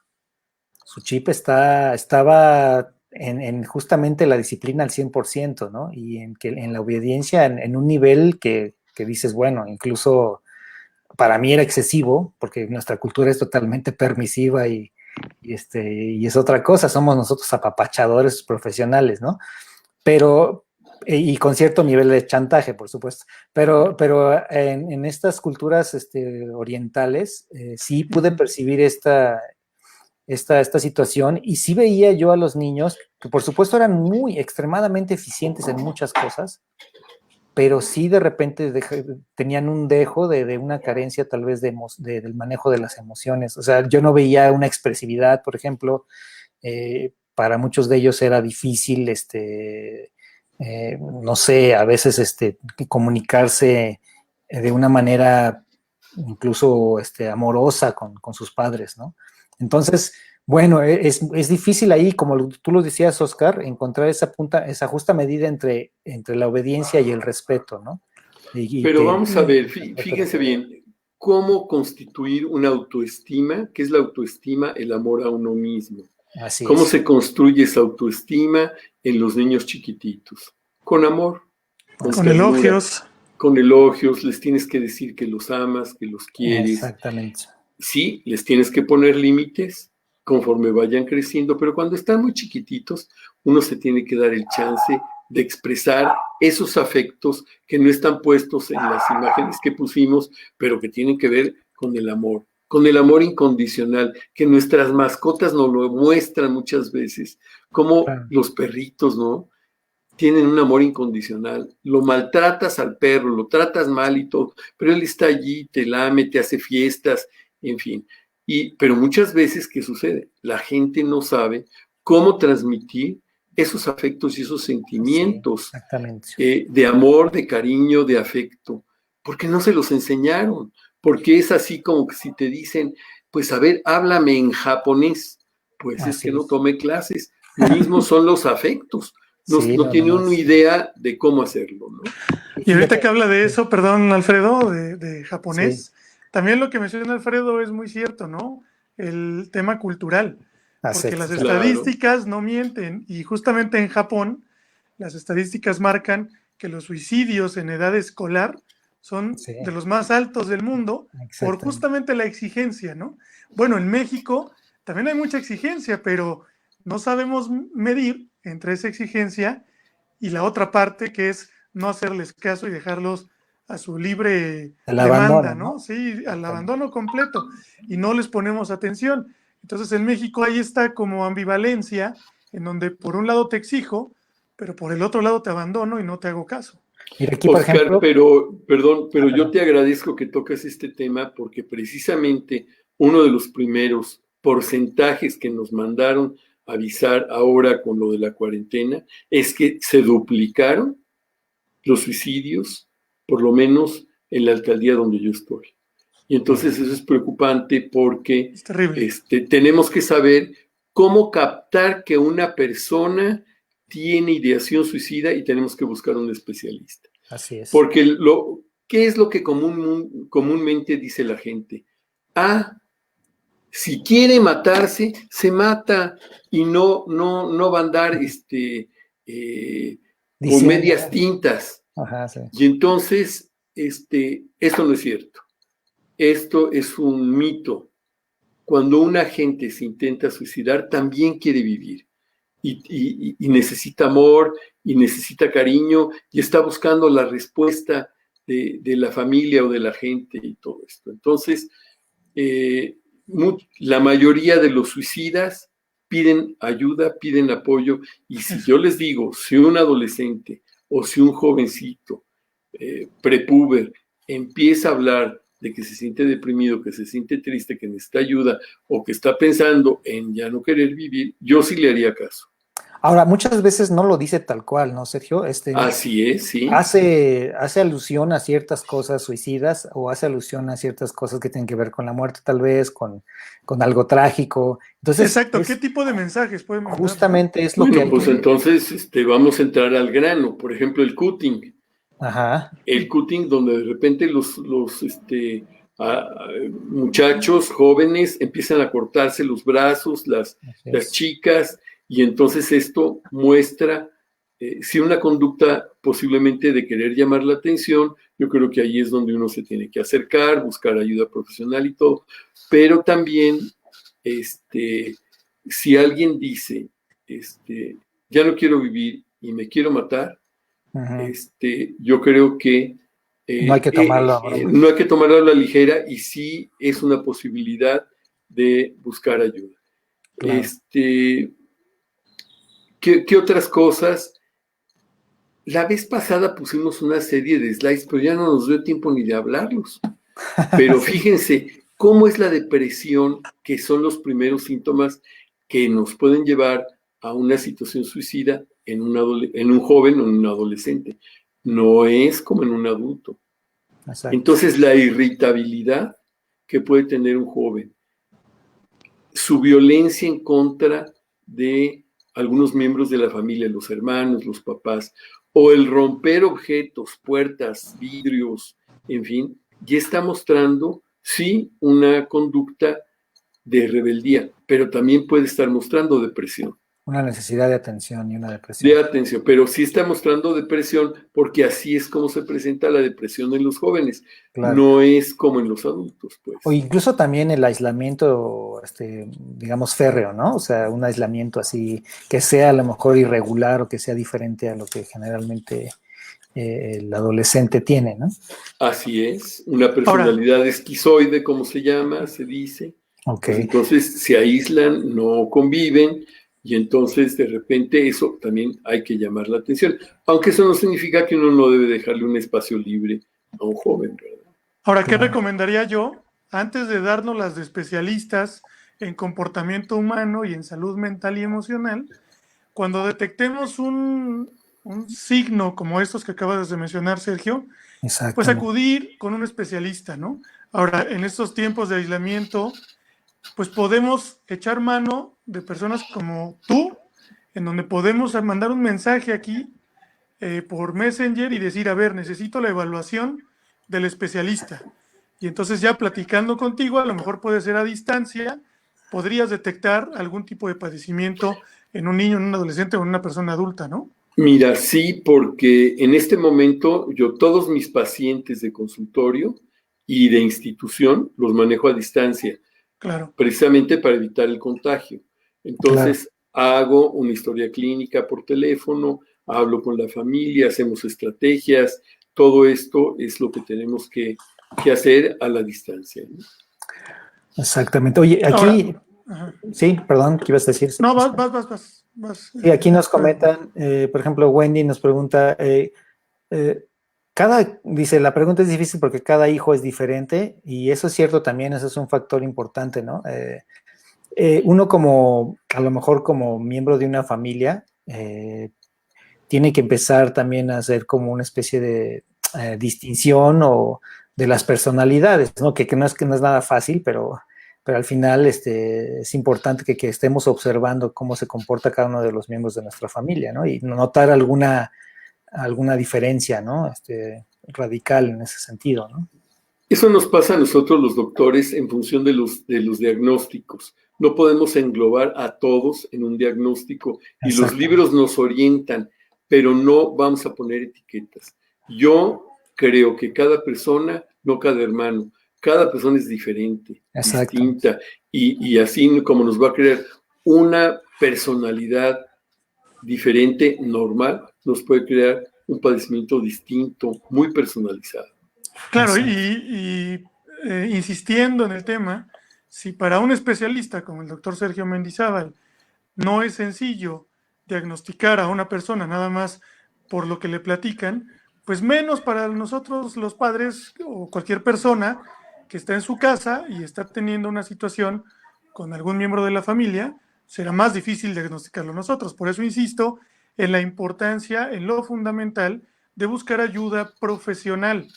estaba en justamente la disciplina al 100%, ¿no? Y en la obediencia en un nivel que dices, bueno, incluso para mí era excesivo, porque nuestra cultura es totalmente permisiva y es otra cosa, somos nosotros apapachadores profesionales, ¿no? Pero, y con cierto nivel de chantaje, por supuesto, pero en estas culturas orientales sí pude percibir esta situación y sí veía yo a los niños que por supuesto eran muy extremadamente eficientes en muchas cosas, pero sí de repente tenían un dejo de una carencia tal vez del manejo de las emociones. O sea, yo no veía una expresividad, por ejemplo, para muchos de ellos era difícil, no sé, a veces comunicarse de una manera incluso amorosa con sus padres, ¿no? Entonces, bueno, es difícil ahí, como tú lo decías, Oscar, encontrar esa justa medida entre la obediencia y el respeto, ¿no? Pero vamos a ver, fíjense bien, ¿cómo constituir una autoestima? ¿Qué es la autoestima? El amor a uno mismo. Así ¿Cómo es. se construye esa autoestima en los niños chiquititos? Con amor, con elogios. Con elogios, les tienes que decir que los amas, que los quieres. Exactamente. Sí, les tienes que poner límites conforme vayan creciendo, pero cuando están muy chiquititos, uno se tiene que dar el chance de expresar esos afectos que no están puestos en las imágenes que pusimos, pero que tienen que ver con el amor incondicional, que nuestras mascotas nos lo muestran muchas veces, como los perritos, ¿no? Tienen un amor incondicional. Lo maltratas al perro, lo tratas mal y todo, pero él está allí, te lame, te hace fiestas, en fin. Pero muchas veces, ¿qué sucede? La gente no sabe cómo transmitir esos afectos y esos sentimientos de amor, de cariño, de afecto, porque no se los enseñaron, porque es así como que si te dicen, pues a ver, háblame en japonés, pues es que no tome clases. Lo mismo son los afectos. No tiene una idea de cómo hacerlo, ¿no? Y ahorita que habla de eso, perdón, Alfredo, de japonés, también lo que menciona Alfredo es muy cierto, ¿no? El tema cultural, porque las estadísticas no mienten, y justamente en Japón las estadísticas marcan que los suicidios en edad escolar son de los más altos del mundo por justamente la exigencia, ¿no? Bueno, en México también hay mucha exigencia, pero no sabemos medir entre esa exigencia y la otra parte, que es no hacerles caso y dejarlos a su libre demanda, ¿no? Sí, al abandono completo, y no les ponemos atención. Entonces en México hay esta como ambivalencia en donde por un lado te exijo, pero por el otro lado te abandono y no te hago caso. Mira, aquí, Oscar, ejemplo, pero yo te agradezco que tocas este tema porque precisamente uno de los primeros porcentajes que nos mandaron avisar ahora con lo de la cuarentena es que se duplicaron los suicidios, por lo menos en la alcaldía donde yo estoy. Y entonces eso es preocupante porque tenemos que saber cómo captar que una persona tiene ideación suicida y tenemos que buscar un especialista. Así es. Porque ¿qué es lo que comúnmente dice la gente? Si quiere matarse, se mata y no va a andar con medias tintas. Ajá, sí. Y entonces, esto no es cierto. Esto es un mito. Cuando una gente se intenta suicidar, también quiere vivir. Y necesita amor, y necesita cariño, y está buscando la respuesta de la familia o de la gente y todo esto. Entonces, la mayoría de los suicidas piden ayuda, piden apoyo, y si yo les digo, si un adolescente o si un jovencito prepúber empieza a hablar de que se siente deprimido, que se siente triste, que necesita ayuda o que está pensando en ya no querer vivir, yo sí le haría caso. Ahora, muchas veces no lo dice tal cual, ¿no, Sergio? Así es, sí. Hace alusión a ciertas cosas suicidas o hace alusión a ciertas cosas que tienen que ver con la muerte, tal vez, con algo trágico. Entonces, exacto, ¿qué tipo de mensajes pueden mandar? Justamente es lo que... Pues entonces vamos a entrar al grano. Por ejemplo, el cutting. Ajá. El cutting donde de repente los muchachos jóvenes empiezan a cortarse los brazos, las chicas, Y entonces esto muestra, si una conducta posiblemente de querer llamar la atención, yo creo que ahí es donde uno se tiene que acercar, buscar ayuda profesional y todo. Pero también, si alguien dice, ya no quiero vivir y me quiero matar, yo creo que no hay que tomarlo a broma. no hay que tomarlo a la ligera y sí es una posibilidad de buscar ayuda. Claro. ¿Qué otras cosas? La vez pasada pusimos una serie de slides, pero ya no nos dio tiempo ni de hablarlos. Pero fíjense cómo es la depresión, que son los primeros síntomas que nos pueden llevar a una situación suicida en un joven o en un adolescente. No es como en un adulto. Exacto. Entonces, la irritabilidad que puede tener un joven, su violencia en contra de algunos miembros de la familia, los hermanos, los papás, o el romper objetos, puertas, vidrios, en fin, ya está mostrando, sí, una conducta de rebeldía, pero también puede estar mostrando depresión. Una necesidad de atención y una De depresión. atención, pero sí está mostrando depresión porque así es como se presenta la depresión en los jóvenes. Claro. No es como en los adultos, pues. O incluso también el aislamiento, digamos, férreo, ¿no? O sea, un aislamiento así que sea a lo mejor irregular o que sea diferente a lo que generalmente el adolescente tiene, ¿no? Así es, una personalidad esquizoide, como se llama, se dice. Okay. Pues entonces se aíslan, no conviven, y entonces de repente eso también hay que llamar la atención. Aunque eso no significa que uno no debe dejarle un espacio libre a un joven, ¿verdad? Ahora, ¿qué recomendaría yo? Antes de darnos las de especialistas en comportamiento humano y en salud mental y emocional, cuando detectemos un signo como estos que acabas de mencionar, Sergio, pues acudir con un especialista, ¿no? Ahora, en estos tiempos de aislamiento, pues podemos echar mano de personas como tú, en donde podemos mandar un mensaje aquí por Messenger y decir, a ver, necesito la evaluación del especialista. Y entonces ya platicando contigo, a lo mejor puede ser a distancia, podrías detectar algún tipo de padecimiento en un niño, en un adolescente o en una persona adulta, ¿no? Mira, sí, porque en este momento yo todos mis pacientes de consultorio y de institución los manejo a distancia. Claro. Precisamente para evitar el contagio. Entonces, hago una historia clínica por teléfono, hablo con la familia, hacemos estrategias, todo esto es lo que tenemos que hacer a la distancia, ¿no? Exactamente. Oye, aquí... Ahora, sí, perdón, ¿qué ibas a decir? No, vas. Sí, aquí nos comentan, por ejemplo, Wendy nos pregunta, dice, la pregunta es difícil porque cada hijo es diferente y eso es cierto también, eso es un factor importante, ¿no? Uno como, a lo mejor como miembro de una familia, tiene que empezar también a hacer como una especie de distinción o de las personalidades, ¿no? Que no es nada fácil, pero al final es importante que estemos observando cómo se comporta cada uno de los miembros de nuestra familia, ¿no? Y notar alguna diferencia, ¿no? Radical en ese sentido, ¿no? Eso nos pasa a nosotros los doctores en función de los diagnósticos. No podemos englobar a todos en un diagnóstico y los libros nos orientan, pero no vamos a poner etiquetas. Yo creo que cada persona, no cada hermano, cada persona es diferente, distinta, y así como nos va a crear una personalidad diferente, normal, nos puede crear un padecimiento distinto, muy personalizado. Claro, y insistiendo en el tema, si para un especialista como el doctor Sergio Mendizábal no es sencillo diagnosticar a una persona nada más por lo que le platican, pues menos para nosotros los padres o cualquier persona que está en su casa y está teniendo una situación con algún miembro de la familia, será más difícil diagnosticarlo nosotros. Por eso insisto en la importancia, en lo fundamental de buscar ayuda profesional.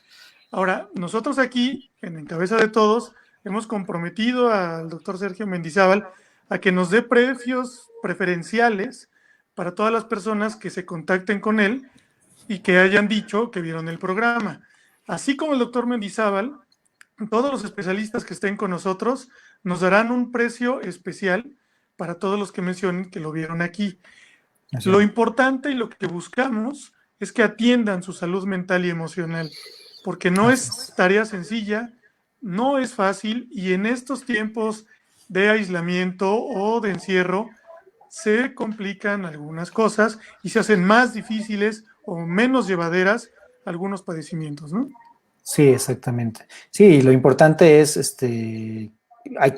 Ahora, nosotros aquí, en Cabeza de Todos, hemos comprometido al doctor Sergio Mendizábal a que nos dé precios preferenciales para todas las personas que se contacten con él y que hayan dicho que vieron el programa. Así como el doctor Mendizábal, todos los especialistas que estén con nosotros nos darán un precio especial para todos los que mencionen que lo vieron aquí. Así Lo es. importante y lo que buscamos es que atiendan su salud mental y emocional, porque no Así es tarea sencilla, no es fácil, y en estos tiempos de aislamiento o de encierro se complican algunas cosas y se hacen más difíciles o menos llevaderas algunos padecimientos, ¿no? Sí, exactamente. Sí, lo importante es,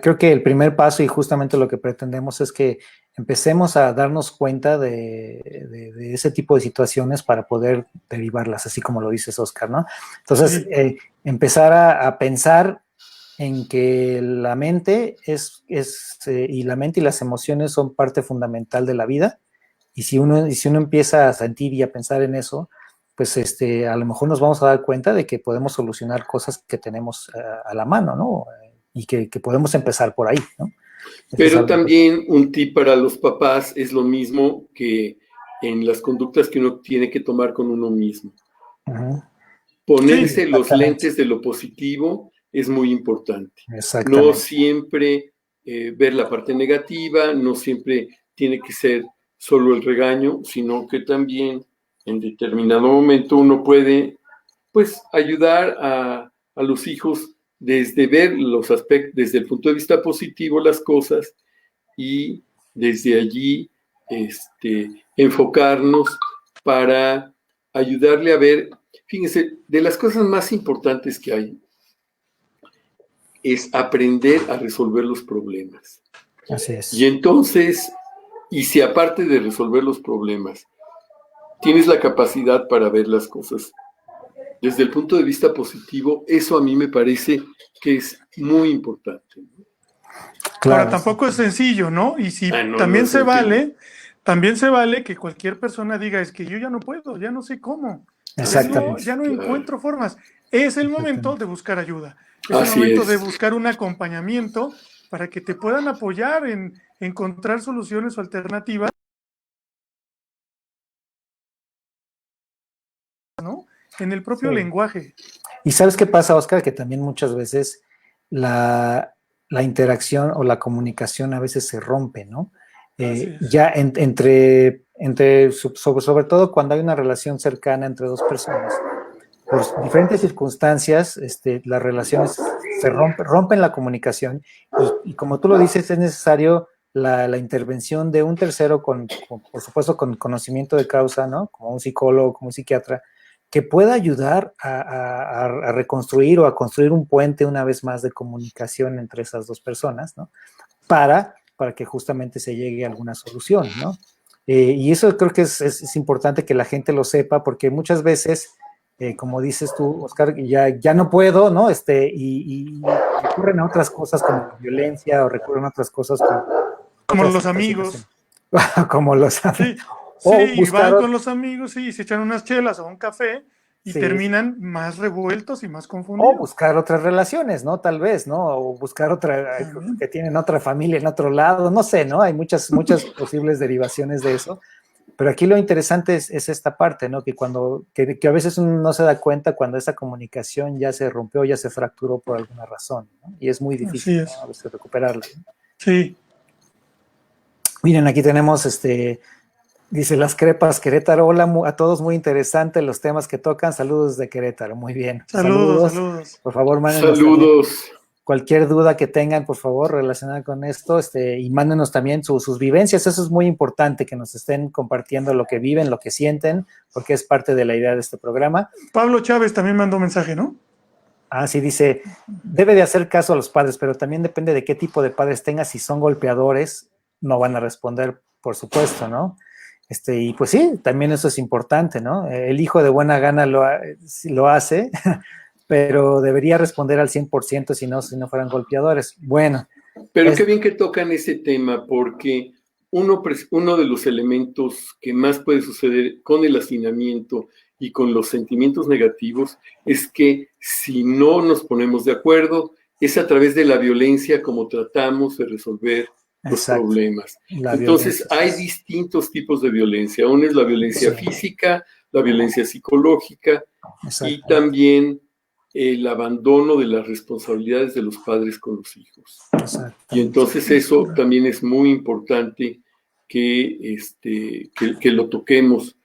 creo que el primer paso y justamente lo que pretendemos es que empecemos a darnos cuenta de ese tipo de situaciones para poder derivarlas, así como lo dices, Oscar, ¿no? Entonces, Sí. Empezar a pensar en que la mente y la mente y las emociones son parte fundamental de la vida, y si uno empieza a sentir y a pensar en eso, pues a lo mejor nos vamos a dar cuenta de que podemos solucionar cosas que tenemos a la mano, ¿no? Y que podemos empezar por ahí, ¿no? Eso es Pero algo también un tip para los papás es lo mismo que en las conductas que uno tiene que tomar con uno mismo. Ujú. Sí, Ponerse los exactamente, lentes de lo positivo es muy importante. No exactamente. siempre ver la parte negativa, no siempre tiene que ser solo el regaño, sino que también en determinado momento uno puede, pues, ayudar a los hijos desde ver los aspectos, desde el punto de vista positivo las cosas, y desde allí enfocarnos para ayudarle a ver. Fíjense, de las cosas más importantes que hay es aprender a resolver los problemas. Así Y es. entonces, y si aparte de resolver los problemas, tienes la capacidad para ver las cosas desde el punto de vista positivo, eso a mí me parece que es muy importante. Ahora, Claro. tampoco es sencillo, ¿no? Y si No, no es sencillo. también se vale que cualquier persona diga, es que yo ya no puedo, ya no sé cómo, Exactamente. ya no Claro, encuentro formas. Es el momento Exactamente. de buscar ayuda, es el así momento de es. buscar un acompañamiento para que te puedan apoyar en encontrar soluciones o alternativas, ¿no? En el propio Sí. lenguaje. ¿Y sabes qué pasa, Oscar? Que también muchas veces la, la interacción o la comunicación a veces se rompe, ¿no? Así es. Ya sobre todo cuando hay una relación cercana entre dos personas, por diferentes circunstancias, las relaciones rompen la comunicación y como tú lo dices, es necesario la intervención de un tercero por supuesto, con conocimiento de causa, ¿no? Como un psicólogo, como un psiquiatra, que pueda ayudar a reconstruir o a construir un puente una vez más de comunicación entre esas dos personas, ¿no? Para que justamente se llegue a alguna solución, ¿no? Y eso creo que es importante que la gente lo sepa, porque muchas veces, como dices tú, Oscar, ya no puedo, ¿no? Y recurren a otras cosas como la violencia o recurren a otras cosas como Como otras los situaciones, amigos. como los Sí, o sí, buscar, van con los amigos sí, y se echan unas chelas o un café y sí, terminan más revueltos y más o confundidos. buscar otras relaciones, ¿no? Tal vez, ¿no? O buscar otra, También. que tienen otra familia en otro lado, no sé, ¿no? Hay muchas posibles derivaciones de eso. Pero aquí lo interesante es esta parte, ¿no? Que a veces uno no se da cuenta cuando esa comunicación ya se rompió, ya se fracturó por alguna razón, ¿no? Y es muy difícil, Así ¿no? es. A veces recuperarla, ¿no? Sí. Miren, aquí tenemos dice Las Crepas Querétaro. Hola a todos, muy interesante los temas que tocan. Saludos de Querétaro, muy bien. Saludos, Saludos. saludos. Por favor, mándenos también Saludos. cualquier duda que tengan, por favor, relacionada con esto, y mándenos también sus vivencias. Eso es muy importante, que nos estén compartiendo lo que viven, lo que sienten, porque es parte de la idea de este programa. Pablo Chávez también mandó mensaje, ¿no? Sí, dice, debe de hacer caso a los padres, pero también depende de qué tipo de padres tengas. Si son golpeadores, no van a responder, por supuesto, ¿no? Y pues sí, también eso es importante, ¿no? El hijo de buena gana lo hace, pero debería responder al 100% si no fueran golpeadores. Bueno, Pero qué es bien que tocan ese tema, porque uno de los elementos que más puede suceder con el hacinamiento y con los sentimientos negativos es que si no nos ponemos de acuerdo, es a través de la violencia como tratamos de resolver los exacto, problemas. la Entonces, violencia. hay distintos tipos de violencia. Una es la violencia Sí, física, la violencia psicológica y exactamente. también el abandono de las responsabilidades de los padres con los hijos. Y entonces eso también es muy importante que lo toquemos.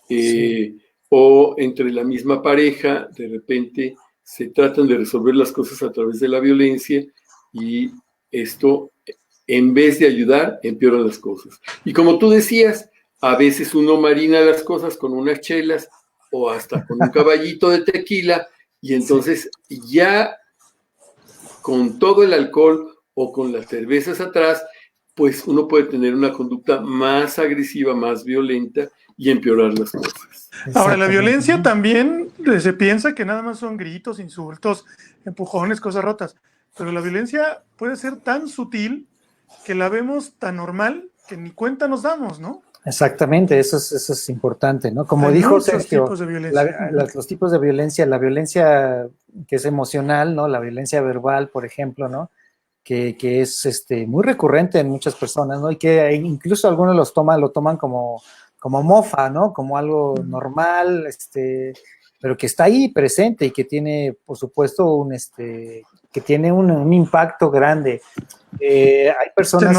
Sí. O entre la misma pareja, de repente se tratan de resolver las cosas a través de la violencia y esto, en vez de ayudar, empeora las cosas. Y como tú decías, a veces uno marina las cosas con unas chelas o hasta con un caballito de tequila y entonces ya con todo el alcohol o con las cervezas atrás, pues uno puede tener una conducta más agresiva, más violenta y empeorar las cosas. Ahora, la violencia también se piensa que nada más son gritos, insultos, empujones, cosas rotas, pero la violencia puede ser tan sutil que la vemos tan normal que ni cuenta nos damos, ¿no? Exactamente, eso es importante, ¿no? Como Hay dijo Sergio, tipos de violencia. los tipos de violencia, la violencia que es emocional, ¿no? La violencia verbal, por ejemplo, ¿no? Que es muy recurrente en muchas personas, ¿no? Y que incluso algunos lo toman como mofa, ¿no? Como algo normal, pero que está ahí presente y que tiene, por supuesto, que tiene un impacto grande. Hay personas...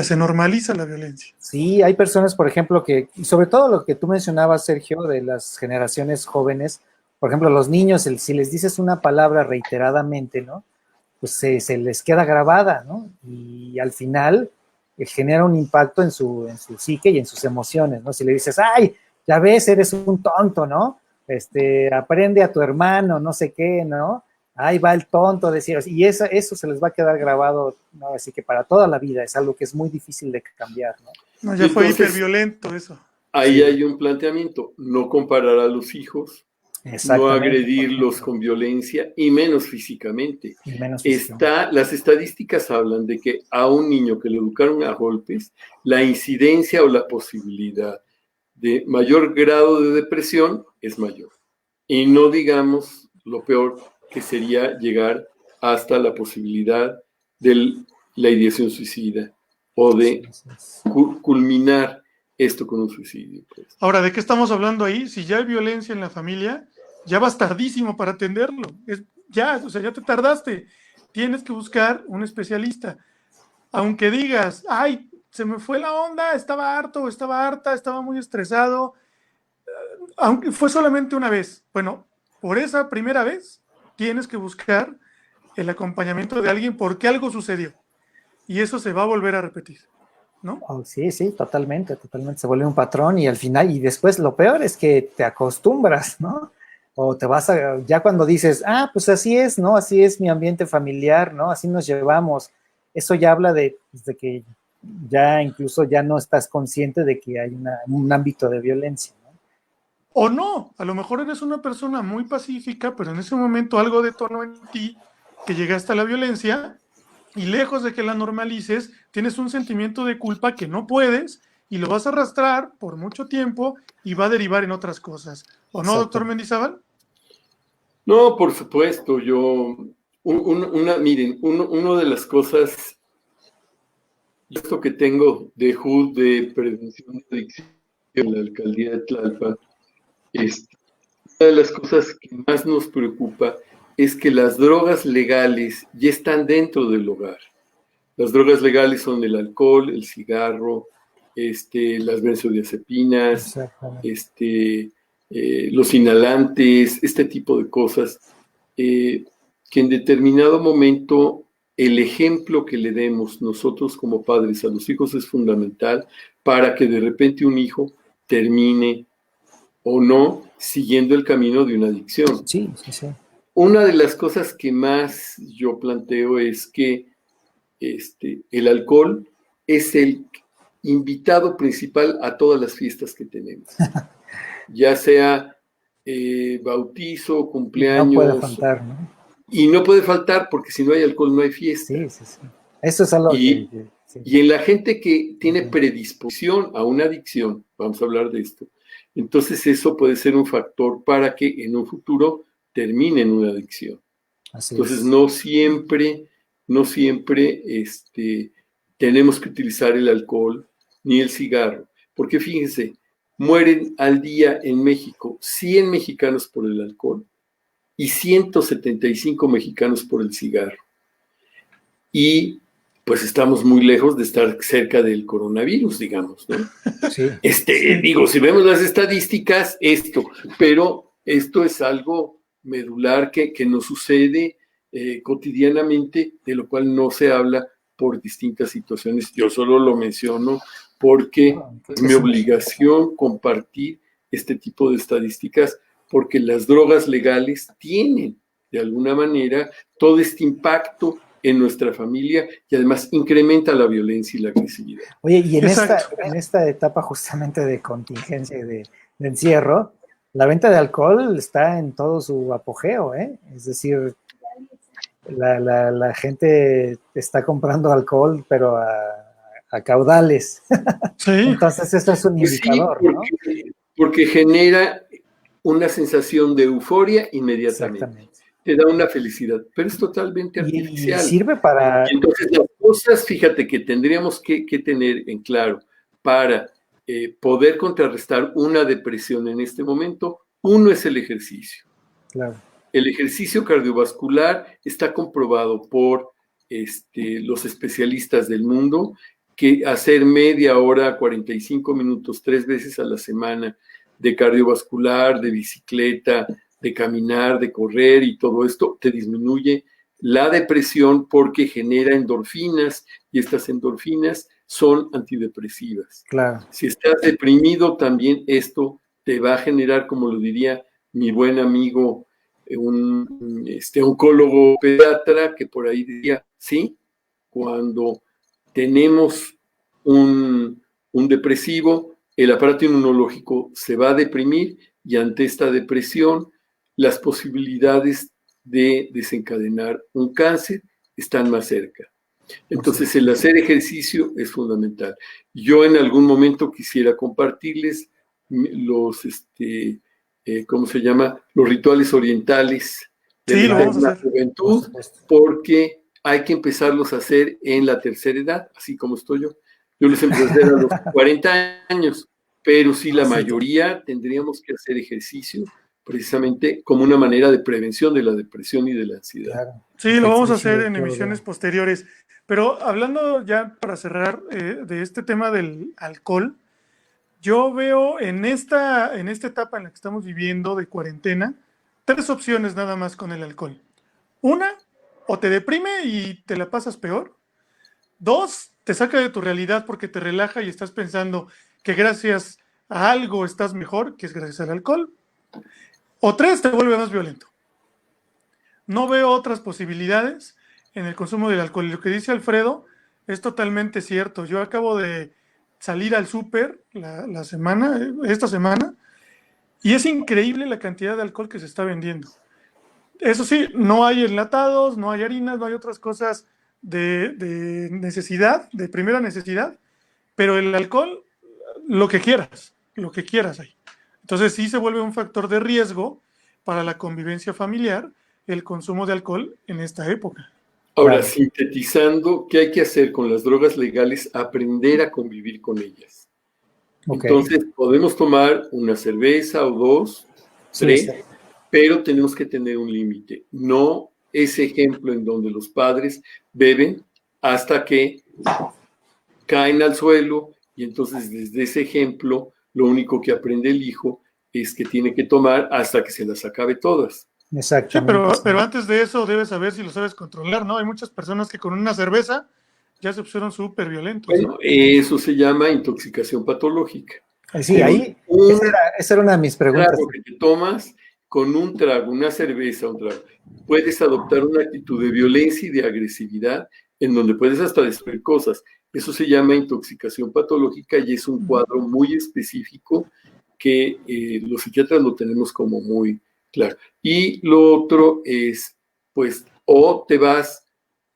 Se normaliza la violencia. Sí, hay personas, por ejemplo, y sobre todo lo que tú mencionabas, Sergio, de las generaciones jóvenes, por ejemplo, los niños, si les dices una palabra reiteradamente, ¿no? Pues se les queda grabada, ¿no? Y al final genera un impacto en su psique y en sus emociones, ¿no? Si le dices, ay, ya ves, eres un tonto, ¿no? Aprende a tu hermano, no sé qué, ¿no? Ahí va el tonto, decir, y eso se les va a quedar grabado, ¿no? Así que para toda la vida es algo que es muy difícil de cambiar, ¿no? No, ya fue hiperviolento eso. Ahí sí. Hay un planteamiento, no comparar a los hijos, no agredirlos con violencia y menos físicamente. Las estadísticas hablan de que a un niño que le educaron a golpes, la incidencia o la posibilidad de mayor grado de depresión es mayor. Y no digamos lo peor que sería llegar hasta la posibilidad de la ideación suicida o de culminar esto con un suicidio. Pues. Ahora, ¿de qué estamos hablando ahí? Si ya hay violencia en la familia, ya vas tardísimo para atenderlo. Ya te tardaste. Tienes que buscar un especialista. Aunque digas, ay, se me fue la onda, estaba harto, estaba harta, estaba muy estresado, aunque fue solamente una vez. Bueno, por esa primera vez tienes que buscar el acompañamiento de alguien porque algo sucedió. Y eso se va a volver a repetir, ¿no? Oh, sí, totalmente. Se vuelve un patrón y al final, y después lo peor es que te acostumbras, ¿no? O ya cuando dices, pues así es, ¿no? Así es mi ambiente familiar, ¿no? Así nos llevamos. Eso ya habla de que ya incluso ya no estás consciente de que hay un ámbito de violencia, ¿no? O no, a lo mejor eres una persona muy pacífica, pero en ese momento algo detonó en ti que llegaste a la violencia y lejos de que la normalices, tienes un sentimiento de culpa que no puedes y lo vas a arrastrar por mucho tiempo y va a derivar en otras cosas. ¿O no, doctor Mendizábal? No, por supuesto. Miren, una de las cosas, esto que tengo de HUD, de prevención de adicción en la alcaldía de Tlalpan, una de las cosas que más nos preocupa es que las drogas legales ya están dentro del hogar. Las drogas legales son el alcohol, el cigarro, las benzodiazepinas, los inhalantes, este tipo de cosas, que en determinado momento el ejemplo que le demos nosotros como padres a los hijos es fundamental para que de repente un hijo termine o no siguiendo el camino de una adicción. Sí. Una de las cosas que más yo planteo es que el alcohol es el invitado principal a todas las fiestas que tenemos. Ya sea bautizo, cumpleaños. No puede faltar, ¿no? Y no puede faltar porque si no hay alcohol no hay fiesta. Sí. Eso es algo y en la gente que tiene predisposición a una adicción, vamos a hablar de esto, entonces eso puede ser un factor para que en un futuro termine en una adicción. Entonces no siempre tenemos que utilizar el alcohol ni el cigarro, porque fíjense, mueren al día en México 100 mexicanos por el alcohol y 175 mexicanos por el cigarro. Y pues estamos muy lejos de estar cerca del coronavirus, digamos, ¿no? Sí. Digo, si vemos las estadísticas, pero esto es algo medular que nos sucede cotidianamente, de lo cual no se habla por distintas situaciones. Yo solo lo menciono porque es mi obligación compartir este tipo de estadísticas, porque las drogas legales tienen, de alguna manera, todo este impacto en nuestra familia y además incrementa la violencia y la agresividad. Oye, y en esta etapa justamente de contingencia y de encierro, la venta de alcohol está en todo su apogeo, ¿eh? Es decir, la gente está comprando alcohol, pero a caudales. Sí. Entonces, esto es un indicador, sí, porque genera una sensación de euforia inmediatamente. Exactamente. Te da una felicidad, pero es totalmente artificial. Y sirve para... Y entonces las cosas, fíjate, que tendríamos que tener en claro para poder contrarrestar una depresión en este momento, uno es el ejercicio. Claro. El ejercicio cardiovascular está comprobado por los especialistas del mundo que hacer media hora, 45 minutos, 3 veces a la semana de cardiovascular, de bicicleta, de caminar, de correr y todo esto te disminuye la depresión porque genera endorfinas y estas endorfinas son antidepresivas. Claro. Si estás deprimido, también esto te va a generar, como lo diría mi buen amigo, un oncólogo pediatra, que por ahí diría, sí, cuando tenemos un depresivo, el aparato inmunológico se va a deprimir y ante esta depresión, las posibilidades de desencadenar un cáncer están más cerca. Entonces, el hacer ejercicio es fundamental. Yo en algún momento quisiera compartirles los, ¿cómo se llama? Los rituales orientales de la juventud, porque hay que empezarlos a hacer en la tercera edad, así como estoy yo. Yo los empecé a hacer a los 40 años, pero sí la mayoría tendríamos que hacer ejercicio precisamente como una manera de prevención de la depresión y de la ansiedad. Claro. Sí, lo vamos a hacer en emisiones posteriores. Pero hablando ya para cerrar de este tema del alcohol, yo veo en esta etapa en la que estamos viviendo de cuarentena, 3 opciones nada más con el alcohol. Una, o te deprime y te la pasas peor. 2, te saca de tu realidad porque te relaja y estás pensando que gracias a algo estás mejor, que es gracias al alcohol. O 3, te vuelve más violento. No veo otras posibilidades en el consumo del alcohol. Y lo que dice Alfredo es totalmente cierto. Yo acabo de salir al súper esta semana, y es increíble la cantidad de alcohol que se está vendiendo. Eso sí, no hay enlatados, no hay harinas, no hay otras cosas de necesidad, de primera necesidad, pero el alcohol, lo que quieras hay. Entonces sí se vuelve un factor de riesgo para la convivencia familiar el consumo de alcohol en esta época. Ahora, sintetizando, ¿qué hay que hacer con las drogas legales? Aprender a convivir con ellas. Entonces, podemos tomar una cerveza o 2, 3, pero tenemos que tener un límite. No ese ejemplo en donde los padres beben hasta que caen al suelo y entonces desde ese ejemplo lo único que aprende el hijo es que tiene que tomar hasta que se las acabe todas. Exactamente. Sí, pero antes de eso debes saber si lo sabes controlar, ¿no? Hay muchas personas que con una cerveza ya se pusieron súper violentos. Bueno, eso se llama intoxicación patológica. Sí, ahí, esa era una de mis preguntas. Trago que te tomas, con un trago, una cerveza, un trago, puedes adoptar una actitud de violencia y de agresividad en donde puedes hasta destruir cosas. Eso se llama intoxicación patológica y es un cuadro muy específico que los psiquiatras lo tenemos como muy claro. Y lo otro es, pues, o te vas,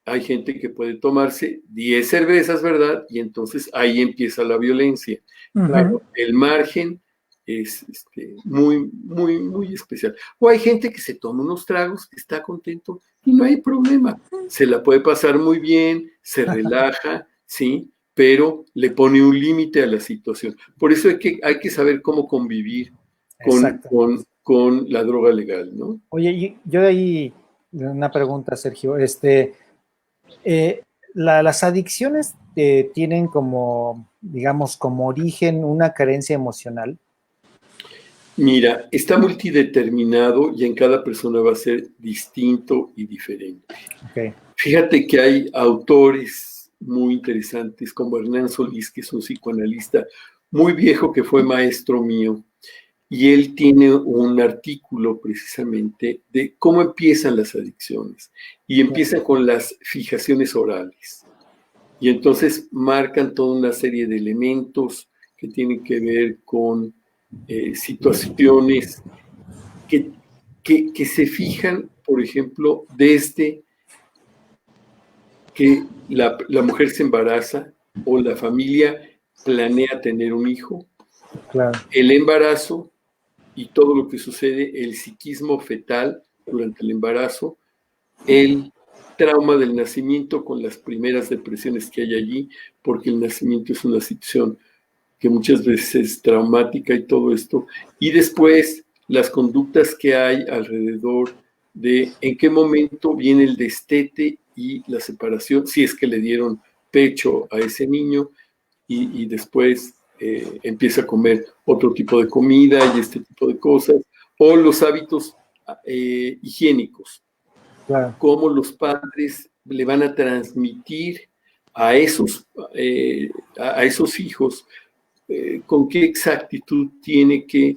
hay gente que puede tomarse 10 cervezas, ¿verdad? Y entonces ahí empieza la violencia. Claro, el margen es muy, muy, muy especial. O hay gente que se toma unos tragos, que está contento y no hay problema. Se la puede pasar muy bien, se relaja, ¿sí? Pero le pone un límite a la situación. Por eso hay que saber cómo convivir con la droga legal, ¿no? Oye, yo ahí una pregunta, Sergio. Las adicciones tienen como, digamos, como origen una carencia emocional. Mira, está multideterminado y en cada persona va a ser distinto y diferente. Okay. Fíjate que hay autores muy interesantes como Hernán Solís, que es un psicoanalista muy viejo que fue maestro mío, y él tiene un artículo precisamente de cómo empiezan las adicciones, y empiezan con las fijaciones orales. Y entonces marcan toda una serie de elementos que tienen que ver con situaciones que se fijan, por ejemplo, desde que la mujer se embaraza o la familia planea tener un hijo, claro, el embarazo y todo lo que sucede, el psiquismo fetal durante el embarazo, el trauma del nacimiento con las primeras depresiones que hay allí, porque el nacimiento es una situación que muchas veces es traumática y todo esto, y después las conductas que hay alrededor de en qué momento viene el destete y la separación, si es que le dieron pecho a ese niño, y después empieza a comer otro tipo de comida y este tipo de cosas, o los hábitos higiénicos, claro. cómo los padres le van a transmitir a esos hijos con qué exactitud tiene que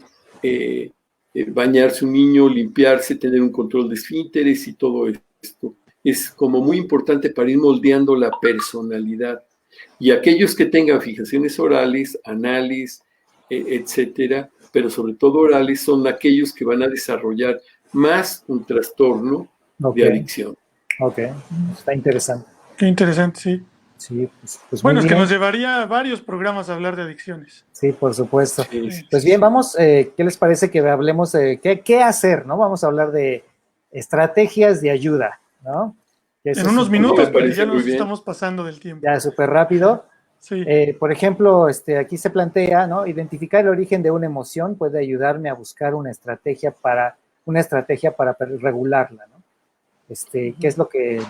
bañarse un niño, limpiarse, tener un control de esfínteres y todo esto. Es como muy importante para ir moldeando la personalidad. Y aquellos que tengan fijaciones orales, anales, etcétera, pero sobre todo orales, son aquellos que van a desarrollar más un trastorno de adicción. Ok, está interesante. Qué interesante, sí. Sí, pues Bueno, muy es que bien. nos llevaría varios programas a hablar de adicciones. Sí, por supuesto. Sí. Pues bien, vamos, ¿qué les parece que hablemos de qué hacer, ¿no? Vamos a hablar de estrategias de ayuda, ¿no? En unos minutos, me porque parece ya muy nos bien. estamos pasando del tiempo. Ya súper rápido. Sí. Por ejemplo, aquí se plantea, ¿no? Identificar el origen de una emoción puede ayudarme a buscar una estrategia para regularla, ¿no? ¿Qué es lo que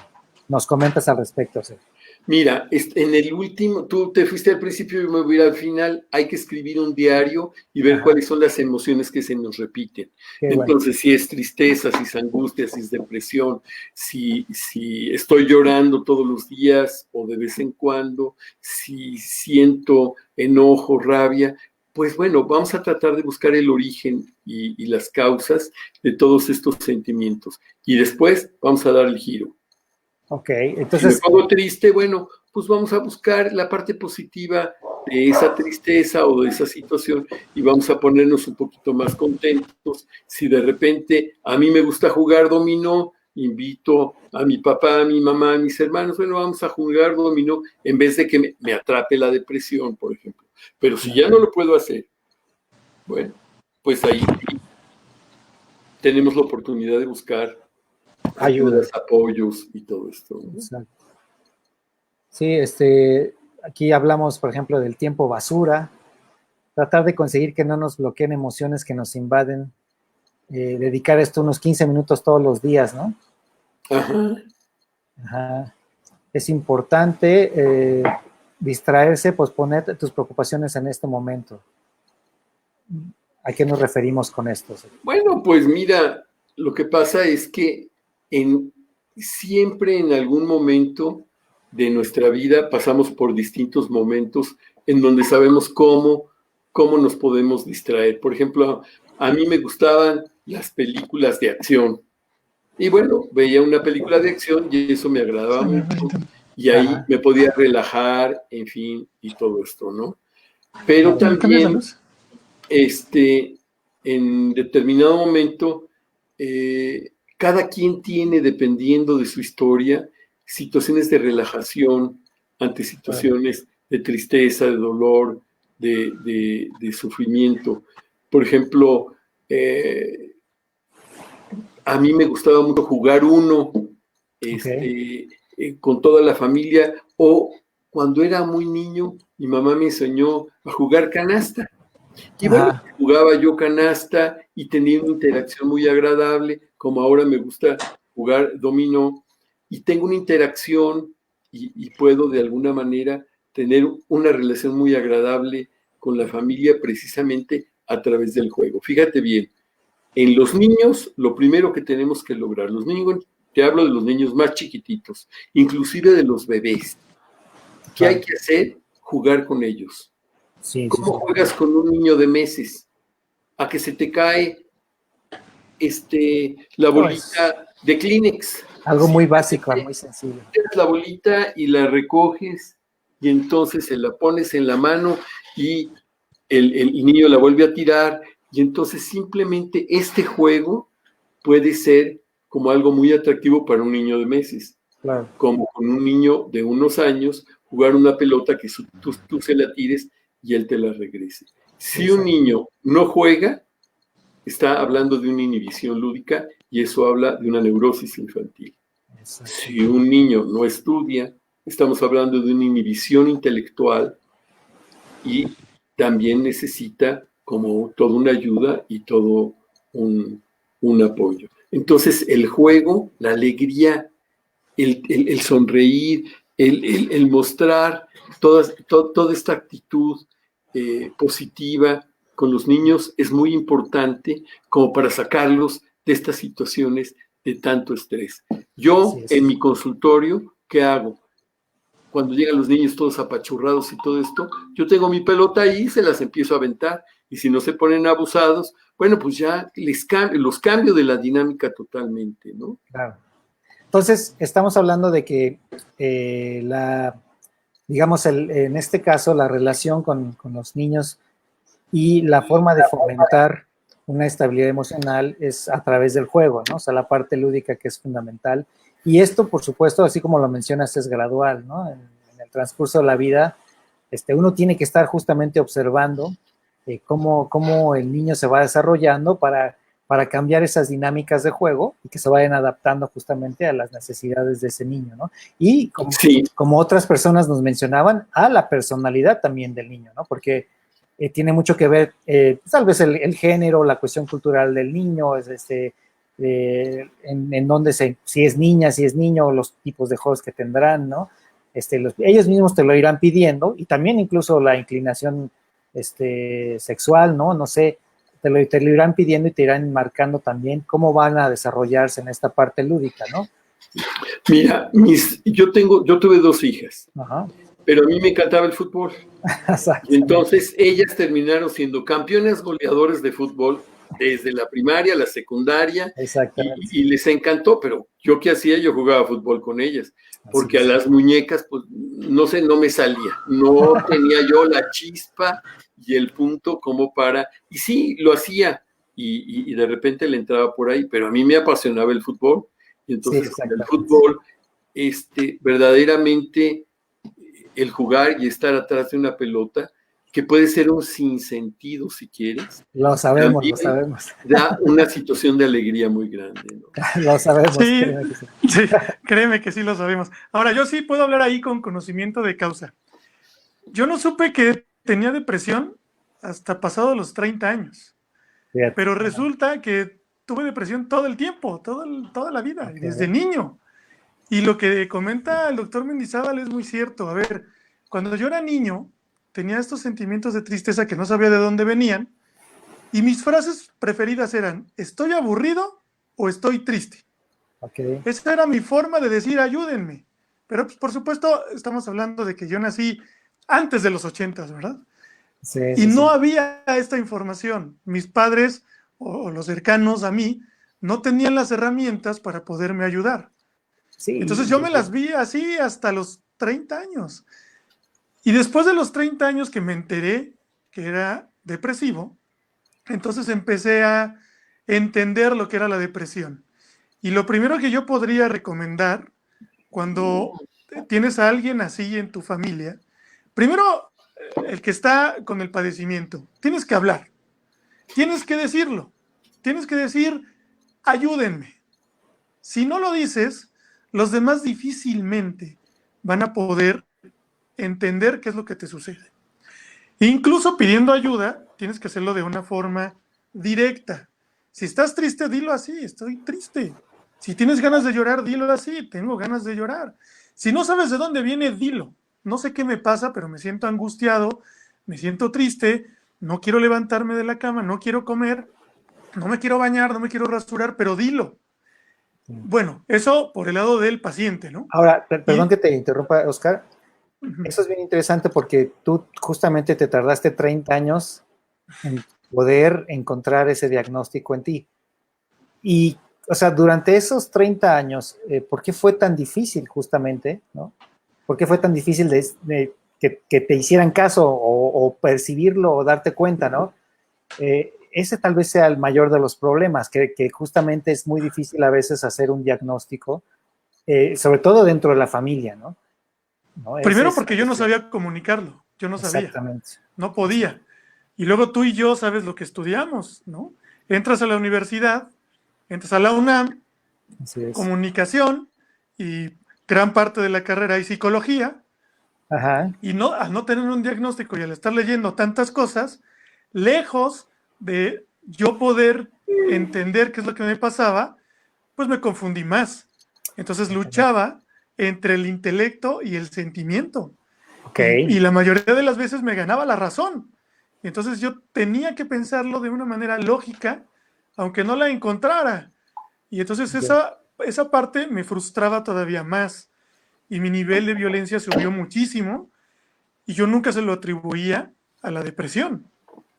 nos comentas al respecto, Sergio? Mira, en el último, tú te fuiste al principio y me voy al final, hay que escribir un diario y ver cuáles son las emociones que se nos repiten. Entonces, si es tristeza, si es angustia, si es depresión, si estoy llorando todos los días o de vez en cuando, si siento enojo, rabia, pues bueno, vamos a tratar de buscar el origen y las causas de todos estos sentimientos. Y después vamos a dar el giro. Ok, entonces... Si me pongo triste, bueno, pues vamos a buscar la parte positiva de esa tristeza o de esa situación y vamos a ponernos un poquito más contentos. Si de repente a mí me gusta jugar dominó, invito a mi papá, a mi mamá, a mis hermanos, bueno, vamos a jugar dominó en vez de que me atrape la depresión, por ejemplo. Pero si ya no lo puedo hacer, bueno, pues ahí tenemos la oportunidad de buscar ayudas, apoyos y todo esto, ¿no? Exacto. Sí, aquí hablamos, por ejemplo, del tiempo basura, tratar de conseguir que no nos bloqueen emociones que nos invaden, dedicar esto unos 15 minutos todos los días, ¿no? Ajá. Es importante distraerse, posponer tus preocupaciones en este momento. ¿A qué nos referimos con esto? Bueno, pues mira, lo que pasa es que siempre en algún momento de nuestra vida pasamos por distintos momentos en donde sabemos cómo nos podemos distraer. Por ejemplo, a mí me gustaban las películas de acción. Y bueno, veía una película de acción y eso me agradaba mucho. Y ahí me podía relajar, en fin, y todo esto, ¿no? Pero también, en determinado momento, cada quien tiene, dependiendo de su historia, situaciones de relajación ante situaciones de tristeza, de dolor, de sufrimiento. Por ejemplo, a mí me gustaba mucho jugar uno con toda la familia, o cuando era muy niño, mi mamá me enseñó a jugar canasta. Y bueno, Ajá. jugaba yo canasta y tenía una interacción muy agradable, como ahora me gusta jugar dominó, y tengo una interacción y puedo de alguna manera tener una relación muy agradable con la familia precisamente a través del juego. Fíjate bien, en los niños, lo primero que tenemos que lograr, los niños, te hablo de los niños más chiquititos, inclusive de los bebés, ¿qué hay Claro. que hacer? Jugar con ellos. Sí, sí, ¿Cómo sí. juegas con un niño de meses? A que se te cae la No, es bolita de Kleenex. algo muy básico, Simplemente muy sencillo. tiras la bolita y la recoges y entonces se la pones en la mano y el niño la vuelve a tirar y entonces simplemente este juego puede ser como algo muy atractivo para un niño de meses, Claro. como con un niño de unos años jugar una pelota que tú se la tires y él te la regrese. Si un Exacto. niño no juega, está hablando de una inhibición lúdica y eso habla de una neurosis infantil. Exacto. Si un niño no estudia, estamos hablando de una inhibición intelectual y también necesita como toda una ayuda y todo un apoyo. Entonces el juego, la alegría, el sonreír, el mostrar toda esta actitud positiva con los niños es muy importante como para sacarlos de estas situaciones de tanto estrés. Yo Así en es. mi consultorio, ¿qué hago? Cuando llegan los niños todos apachurrados y todo esto, yo tengo mi pelota ahí y se las empiezo a aventar. Y si no se ponen abusados, bueno, pues ya los cambio de la dinámica totalmente, ¿no? Claro. Entonces, estamos hablando de que digamos, en este caso, la relación con los niños y la forma de fomentar una estabilidad emocional es a través del juego, ¿no? O sea, la parte lúdica que es fundamental. Y esto, por supuesto, así como lo mencionas, es gradual, ¿no? En el transcurso de la vida, uno tiene que estar justamente observando cómo el niño se va desarrollando para cambiar esas dinámicas de juego y que se vayan adaptando justamente a las necesidades de ese niño, ¿no? Y Sí, como otras personas nos mencionaban, a la personalidad también del niño, ¿no? Porque tiene mucho que ver, tal vez el género, la cuestión cultural del niño, en donde si es niña, si es niño, los tipos de juegos que tendrán, ¿no? Ellos mismos te lo irán pidiendo y también incluso la inclinación sexual, ¿no? No sé, te lo irán pidiendo y te irán marcando también cómo van a desarrollarse en esta parte lúdica, ¿no? mira, yo tuve 2 hijas, Ajá. pero a mí me encantaba el fútbol. Y Exactamente. entonces ellas terminaron siendo campeones goleadores de fútbol desde la primaria, la secundaria, Exactamente. y les encantó, pero yo qué hacía, yo jugaba fútbol con ellas, Así porque a es. las muñecas, pues, no sé, no me salía, no tenía yo la chispa y el punto como para, y sí, lo hacía, y de repente le entraba por ahí, pero a mí me apasionaba el fútbol, y Sí, entonces con el exactamente. fútbol, verdaderamente el jugar y estar atrás de una pelota, que puede ser un sinsentido si quieres, Lo sabemos, lo también sabemos. da una situación de alegría muy grande, ¿no? Lo sabemos, Sí, créeme que sí. sí, créeme que sí lo sabemos. Ahora, yo sí puedo hablar ahí con conocimiento de causa. Yo no supe que tenía depresión hasta pasado los 30 años, Fíjate. pero resulta que tuve depresión todo el tiempo, toda la vida, y desde Ok. niño. Y lo que comenta el doctor Mendizábal es muy cierto. A ver, cuando yo era niño, tenía estos sentimientos de tristeza que no sabía de dónde venían, y mis frases preferidas eran, ¿estoy aburrido o estoy triste? Ok. Esa era mi forma de decir, ayúdenme. Pero pues, por supuesto, estamos hablando de que yo nací antes de los 80, ¿verdad? Sí, Y sí, no sí. había esta información. Mis padres o los cercanos a mí no tenían las herramientas para poderme ayudar. Entonces Sí, yo me las vi así hasta los 30 años. Y después de los 30 años que me enteré que era depresivo, entonces empecé a entender lo que era la depresión. Y lo primero que yo podría recomendar cuando tienes a alguien así en tu familia, primero el que está con el padecimiento, tienes que hablar, tienes que decirlo, tienes que decir, ayúdenme. Si no lo dices, los demás difícilmente van a poder entender qué es lo que te sucede. Incluso pidiendo ayuda, tienes que hacerlo de una forma directa. Si estás triste, dilo así, estoy triste. Si tienes ganas de llorar, dilo así, tengo ganas de llorar. Si no sabes de dónde viene, dilo. No sé qué me pasa, pero me siento angustiado, me siento triste, no quiero levantarme de la cama, no quiero comer, no me quiero bañar, no me quiero rasurar, pero dilo. Bueno, eso por el lado del paciente, ¿no? Ahora, perdón Y, que te interrumpa, Oscar. uh-huh. Eso es bien interesante porque tú justamente te tardaste 30 años en poder encontrar ese diagnóstico en ti. Y, o sea, durante esos 30 años, ¿por qué fue tan difícil justamente, ¿no? ¿Por qué fue tan difícil que te hicieran caso o percibirlo o darte cuenta, ¿no? Ese tal vez sea el mayor de los problemas, que justamente es muy difícil a veces hacer un diagnóstico, sobre todo dentro de la familia, ¿no? ¿No? Primero porque yo no sabía comunicarlo, yo no sabía, exactamente. no podía. Y luego tú y yo sabes lo que estudiamos, ¿no? Entras a la universidad, entras a la UNAM, comunicación, y gran parte de la carrera es psicología. Ajá. Y no, al no tener un diagnóstico y al estar leyendo tantas cosas, lejos de yo poder entender qué es lo que me pasaba, pues me confundí más. Entonces luchaba entre el intelecto y el sentimiento. Okay. Y la mayoría de las veces me ganaba la razón. Entonces yo tenía que pensarlo de una manera lógica, aunque no la encontrara. Y entonces esa parte me frustraba todavía más. Y mi nivel de violencia subió muchísimo. Y yo nunca se lo atribuía a la depresión.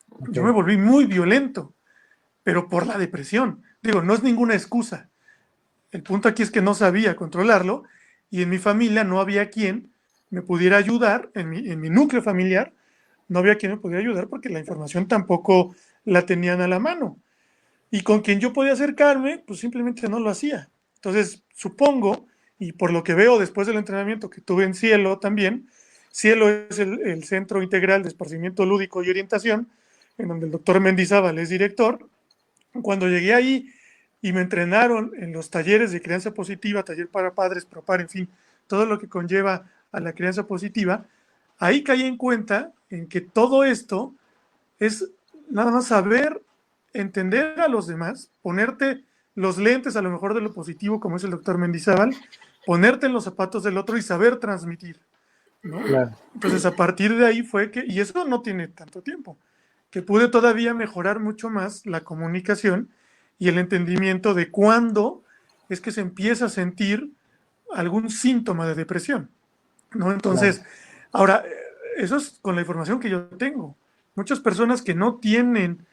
Okay. Yo me volví muy violento, pero por la depresión. Digo, no es ninguna excusa. El punto aquí es que no sabía controlarlo y en mi familia no había quien me pudiera ayudar, en mi núcleo familiar, no había quien me pudiera ayudar porque la información tampoco la tenían a la mano. Y con quien yo podía acercarme, pues simplemente no lo hacía. Entonces, supongo, y por lo que veo después del entrenamiento que tuve en Cielo también, Cielo es el Centro Integral de Esparcimiento Lúdico y Orientación, en donde el doctor Mendizábal es director. Cuando llegué ahí y me entrenaron en los talleres de crianza positiva, taller para padres, PROPAR, en fin, todo lo que conlleva a la crianza positiva, ahí caí en cuenta en que todo esto es nada más saber entender a los demás, ponerte los lentes a lo mejor de lo positivo, como es el doctor Mendizábal, ponerte en los zapatos del otro y saber transmitir, ¿no? Claro. Entonces a partir de ahí fue que, y eso no tiene tanto tiempo, que pude todavía mejorar mucho más la comunicación y el entendimiento de cuándo es que se empieza a sentir algún síntoma de depresión, ¿no? Entonces, claro. Ahora, eso es con la información que yo tengo. Muchas personas que no tienen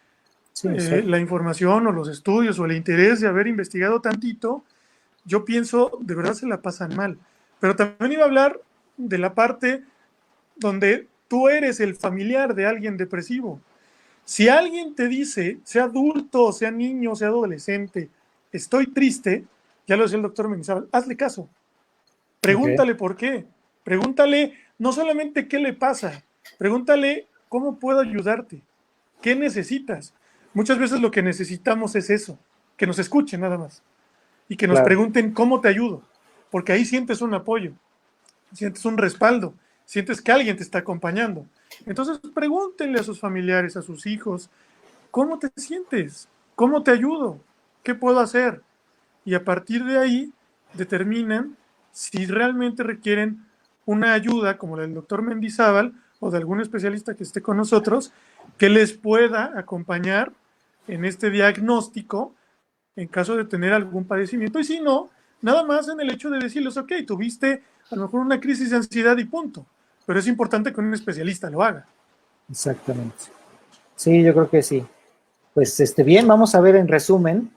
la información o los estudios o el interés de haber investigado tantito, yo pienso, de verdad se la pasan mal. Pero también iba a hablar de la parte donde tú eres el familiar de alguien depresivo. Si alguien te dice, sea adulto, sea niño, sea adolescente, estoy triste, ya lo decía el doctor Mendizábal, hazle caso. Pregúntale por qué. Pregúntale no solamente qué le pasa, pregúntale cómo puedo ayudarte, qué necesitas. Muchas veces lo que necesitamos es eso, que nos escuchen nada más y que nos pregunten cómo te ayudo, porque ahí sientes un apoyo, sientes un respaldo, sientes que alguien te está acompañando. Entonces pregúntenle a sus familiares, a sus hijos, ¿cómo te sientes? ¿Cómo te ayudo? ¿Qué puedo hacer? Y a partir de ahí determinan si realmente requieren una ayuda como la del doctor Mendizábal o de algún especialista que esté con nosotros que les pueda acompañar en este diagnóstico en caso de tener algún padecimiento. Y si no, nada más en el hecho de decirles, ok, tuviste a lo mejor una crisis de ansiedad y punto. Pero es importante que un especialista lo haga. Exactamente. Sí, yo creo que sí. Pues bien, vamos a ver en resumen.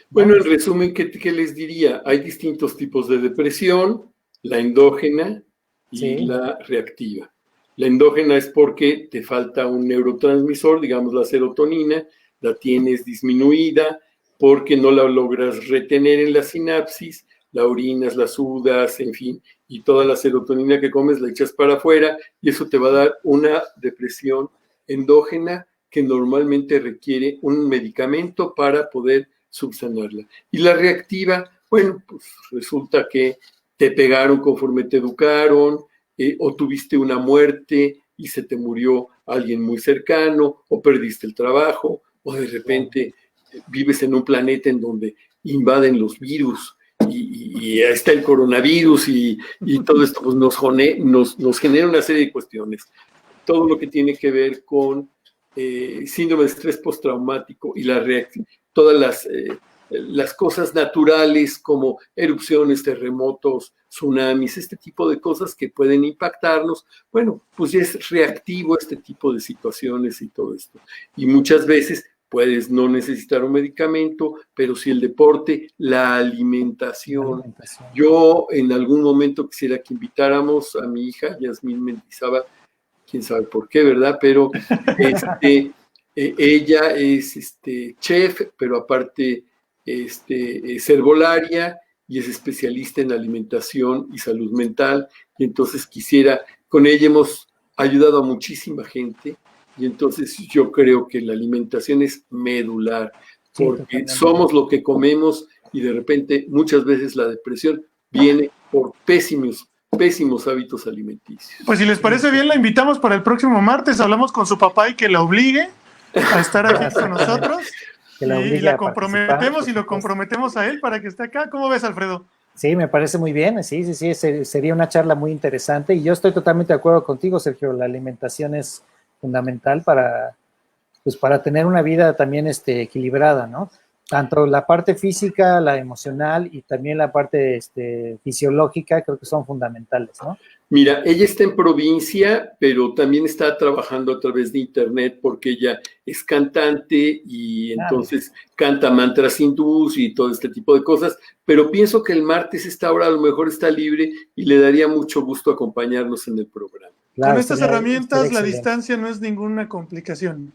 Bueno, en resumen, ¿qué les diría? Hay distintos tipos de depresión, la endógena y la reactiva. La endógena es porque te falta un neurotransmisor, digamos la serotonina, la tienes disminuida porque no la logras retener en la sinapsis, la orinas, la sudas, en fin, y toda la serotonina que comes la echas para afuera y eso te va a dar una depresión endógena que normalmente requiere un medicamento para poder subsanarla. Y la reactiva, bueno, pues resulta que te pegaron conforme te educaron, o tuviste una muerte y se te murió alguien muy cercano, o perdiste el trabajo, o de repente vives en un planeta en donde invaden los virus y está el coronavirus y todo esto pues nos genera una serie de cuestiones. Todo lo que tiene que ver con síndrome de estrés postraumático y todas las cosas naturales como erupciones, terremotos, tsunamis, este tipo de cosas que pueden impactarnos, bueno, pues ya es reactivo a este tipo de situaciones y todo esto. Y muchas veces puedes no necesitar un medicamento, pero si el deporte, la alimentación. Yo en algún momento quisiera que invitáramos a mi hija, Yasmín Mendizábal, quién sabe por qué, ¿verdad? Pero ella es chef, pero aparte es herbolaria y es especialista en alimentación y salud mental. Y entonces con ella hemos ayudado a muchísima gente. Y entonces yo creo que la alimentación es medular, porque somos lo que comemos y de repente muchas veces la depresión viene por pésimos hábitos alimenticios. Pues si les parece bien, la invitamos para el próximo martes, hablamos con su papá y que la obligue a estar aquí con nosotros. Y la comprometemos y lo comprometemos a él para que esté acá. ¿Cómo ves, Alfredo? Sí, me parece muy bien, sí, sería una charla muy interesante y yo estoy totalmente de acuerdo contigo, Sergio, la alimentación es fundamental para tener una vida también equilibrada, ¿no? Tanto la parte física, la emocional y también la parte fisiológica creo que son fundamentales, ¿no? Mira, ella está en provincia, pero también está trabajando a través de internet porque ella es cantante y entonces canta mantras hindús y todo este tipo de cosas, pero pienso que el martes esta hora a lo mejor está libre y le daría mucho gusto acompañarnos en el programa. Claro, con estas herramientas la distancia no es ninguna complicación.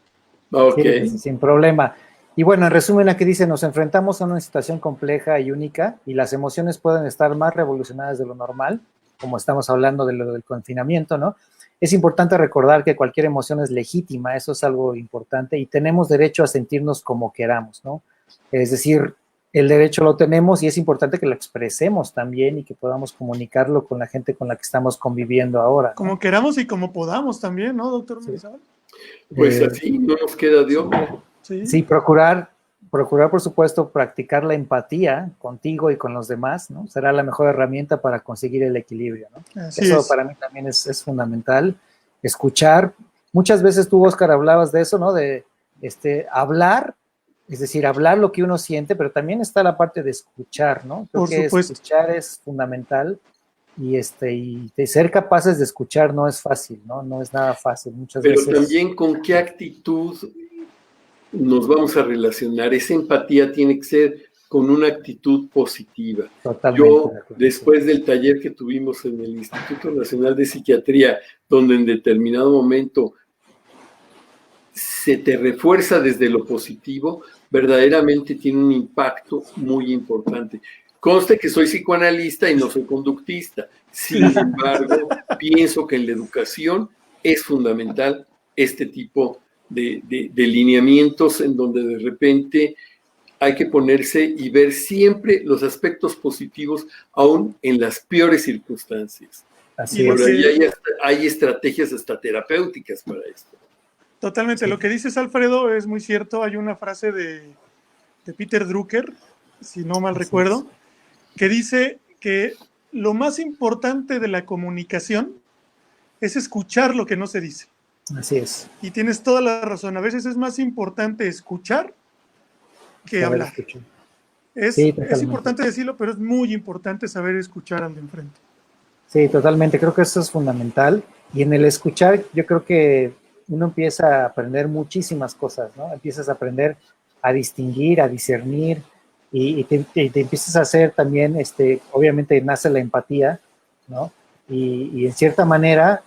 Ok. Sí, sin problema. Y bueno, en resumen, aquí dice, nos enfrentamos a una situación compleja y única y las emociones pueden estar más revolucionadas de lo normal, como estamos hablando de lo del confinamiento, ¿no? Es importante recordar que cualquier emoción es legítima, eso es algo importante, y tenemos derecho a sentirnos como queramos, ¿no? Es decir, el derecho lo tenemos y es importante que lo expresemos también y que podamos comunicarlo con la gente con la que estamos conviviendo ahora, ¿no? Como queramos y como podamos también, ¿no, doctor Mendizábal? Pues así no nos queda de otra. Sí, procurar, por supuesto, practicar la empatía contigo y con los demás, ¿no? Será la mejor herramienta para conseguir el equilibrio, ¿no? Eso para mí también es fundamental. Escuchar. Muchas veces tú, Oscar, hablabas de eso, ¿no? De hablar, es decir, hablar lo que uno siente, pero también está la parte de escuchar, ¿no? Creo que escuchar es fundamental y ser capaces de escuchar no es fácil, ¿no? No es nada fácil. Muchas veces. Pero también con qué actitud nos vamos a relacionar. Esa empatía tiene que ser con una actitud positiva. Totalmente. Yo, después del taller que tuvimos en el Instituto Nacional de Psiquiatría, donde en determinado momento se te refuerza desde lo positivo, verdaderamente tiene un impacto muy importante. Conste que soy psicoanalista y no soy conductista. Sin embargo, pienso que en la educación es fundamental este tipo de lineamientos en donde de repente hay que ponerse y ver siempre los aspectos positivos, aún en las peores circunstancias. Así y por ahí hay estrategias hasta terapéuticas para esto. Totalmente, lo que dices, Alfredo, es muy cierto. Hay una frase de Peter Drucker, si no mal recuerdo, que dice que lo más importante de la comunicación es escuchar lo que no se dice. Así es. Y tienes toda la razón. A veces es más importante escuchar que hablar. Es importante decirlo, pero es muy importante saber escuchar al de enfrente. Sí, totalmente. Creo que eso es fundamental. Y en el escuchar, yo creo que uno empieza a aprender muchísimas cosas, ¿no? Empiezas a aprender a distinguir, a discernir, y te empiezas a hacer también, obviamente nace la empatía, ¿no? Y en cierta manera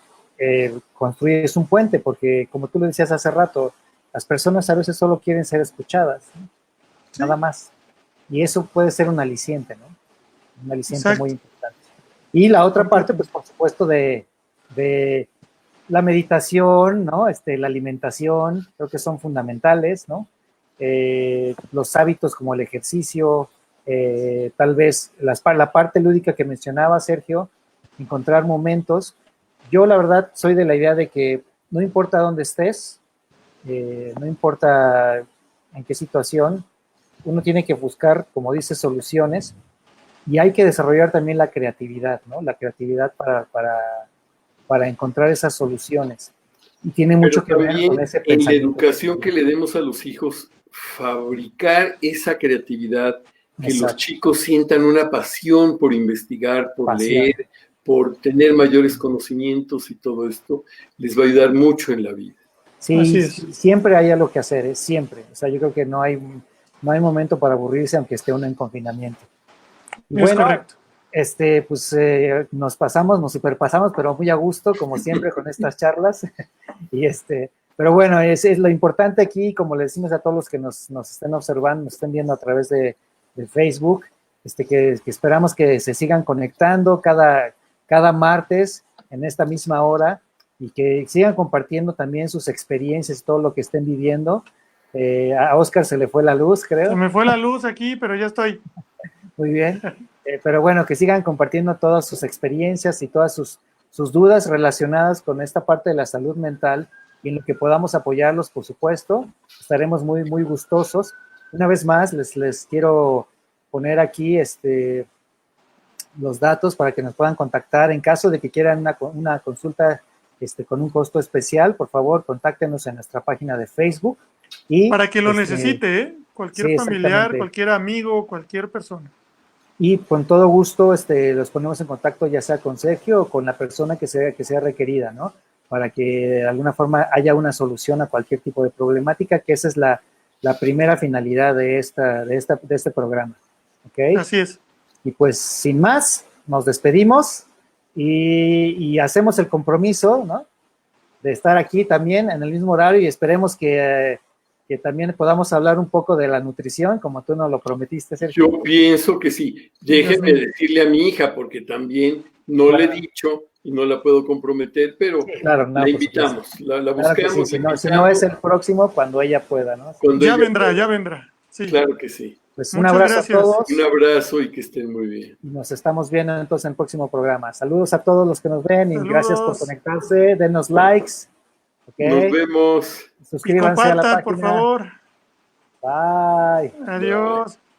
construyes un puente, porque como tú lo decías hace rato, las personas a veces solo quieren ser escuchadas, ¿no? Sí. Nada más. Y eso puede ser un aliciente, ¿no? Un aliciente muy importante. Y la otra parte, pues por supuesto, de la meditación, ¿no? La alimentación, creo que son fundamentales, ¿no? Los hábitos como el ejercicio, tal vez la parte lúdica que mencionaba Sergio, encontrar momentos. Yo la verdad soy de la idea de que no importa dónde estés, no importa en qué situación, uno tiene que buscar, como dice, soluciones, y hay que desarrollar también la creatividad, ¿no? La creatividad para encontrar esas soluciones. Y tiene mucho que ver con ese en la pensamiento. educación que le demos a los hijos, fabricar esa creatividad, que los Exacto. chicos sientan una pasión por investigar, por Pasión. leer, por tener mayores conocimientos y todo esto, les va a ayudar mucho en la vida. Sí, Así es. siempre hay algo que hacer, siempre. O sea, yo creo que no hay momento para aburrirse aunque esté uno en confinamiento. Y Es bueno, correcto. pues nos superpasamos, pero muy a gusto, como siempre, con estas charlas. Y pero bueno, es lo importante aquí, como le decimos a todos los que nos estén observando, nos estén viendo a través de Facebook, que esperamos que se sigan conectando cada martes en esta misma hora y que sigan compartiendo también sus experiencias, todo lo que estén viviendo. A Oscar se le fue la luz, creo. Se me fue la luz aquí, pero ya estoy. Muy bien. Pero bueno, que sigan compartiendo todas sus experiencias y todas sus dudas relacionadas con esta parte de la salud mental, y en lo que podamos apoyarlos, por supuesto, estaremos muy, muy gustosos. Una vez más, les quiero poner aquí los datos para que nos puedan contactar. En caso de que quieran una consulta con un costo especial, por favor, contáctenos en nuestra página de Facebook. Y, para que lo necesite, ¿eh? Cualquier sí, familiar, cualquier amigo, cualquier persona. Y con todo gusto los ponemos en contacto, ya sea con Sergio o con la persona que sea requerida, ¿no? Para que de alguna forma haya una solución a cualquier tipo de problemática, que esa es la primera finalidad de este programa. ¿Okay? Así es. Y pues sin más, nos despedimos y hacemos el compromiso, ¿no? De estar aquí también en el mismo horario, y esperemos que también podamos hablar un poco de la nutrición, como tú nos lo prometiste, Sergio. Yo pienso que sí. Déjeme decirle a mi hija, porque también no le he dicho y no la puedo comprometer, pero sí, claro, no, la invitamos, la buscamos. Claro que sí. Si no es el próximo, cuando ella pueda, ¿no? Ya vendrá. Sí. Claro que sí. Pues un abrazo a todos. Un abrazo y que estén muy bien. Y nos estamos viendo entonces en el próximo programa. Saludos a todos los que nos ven y gracias por conectarse. Denos likes. Okay. Nos vemos. Suscríbanse a la página. por favor. Bye. Adiós. Bye.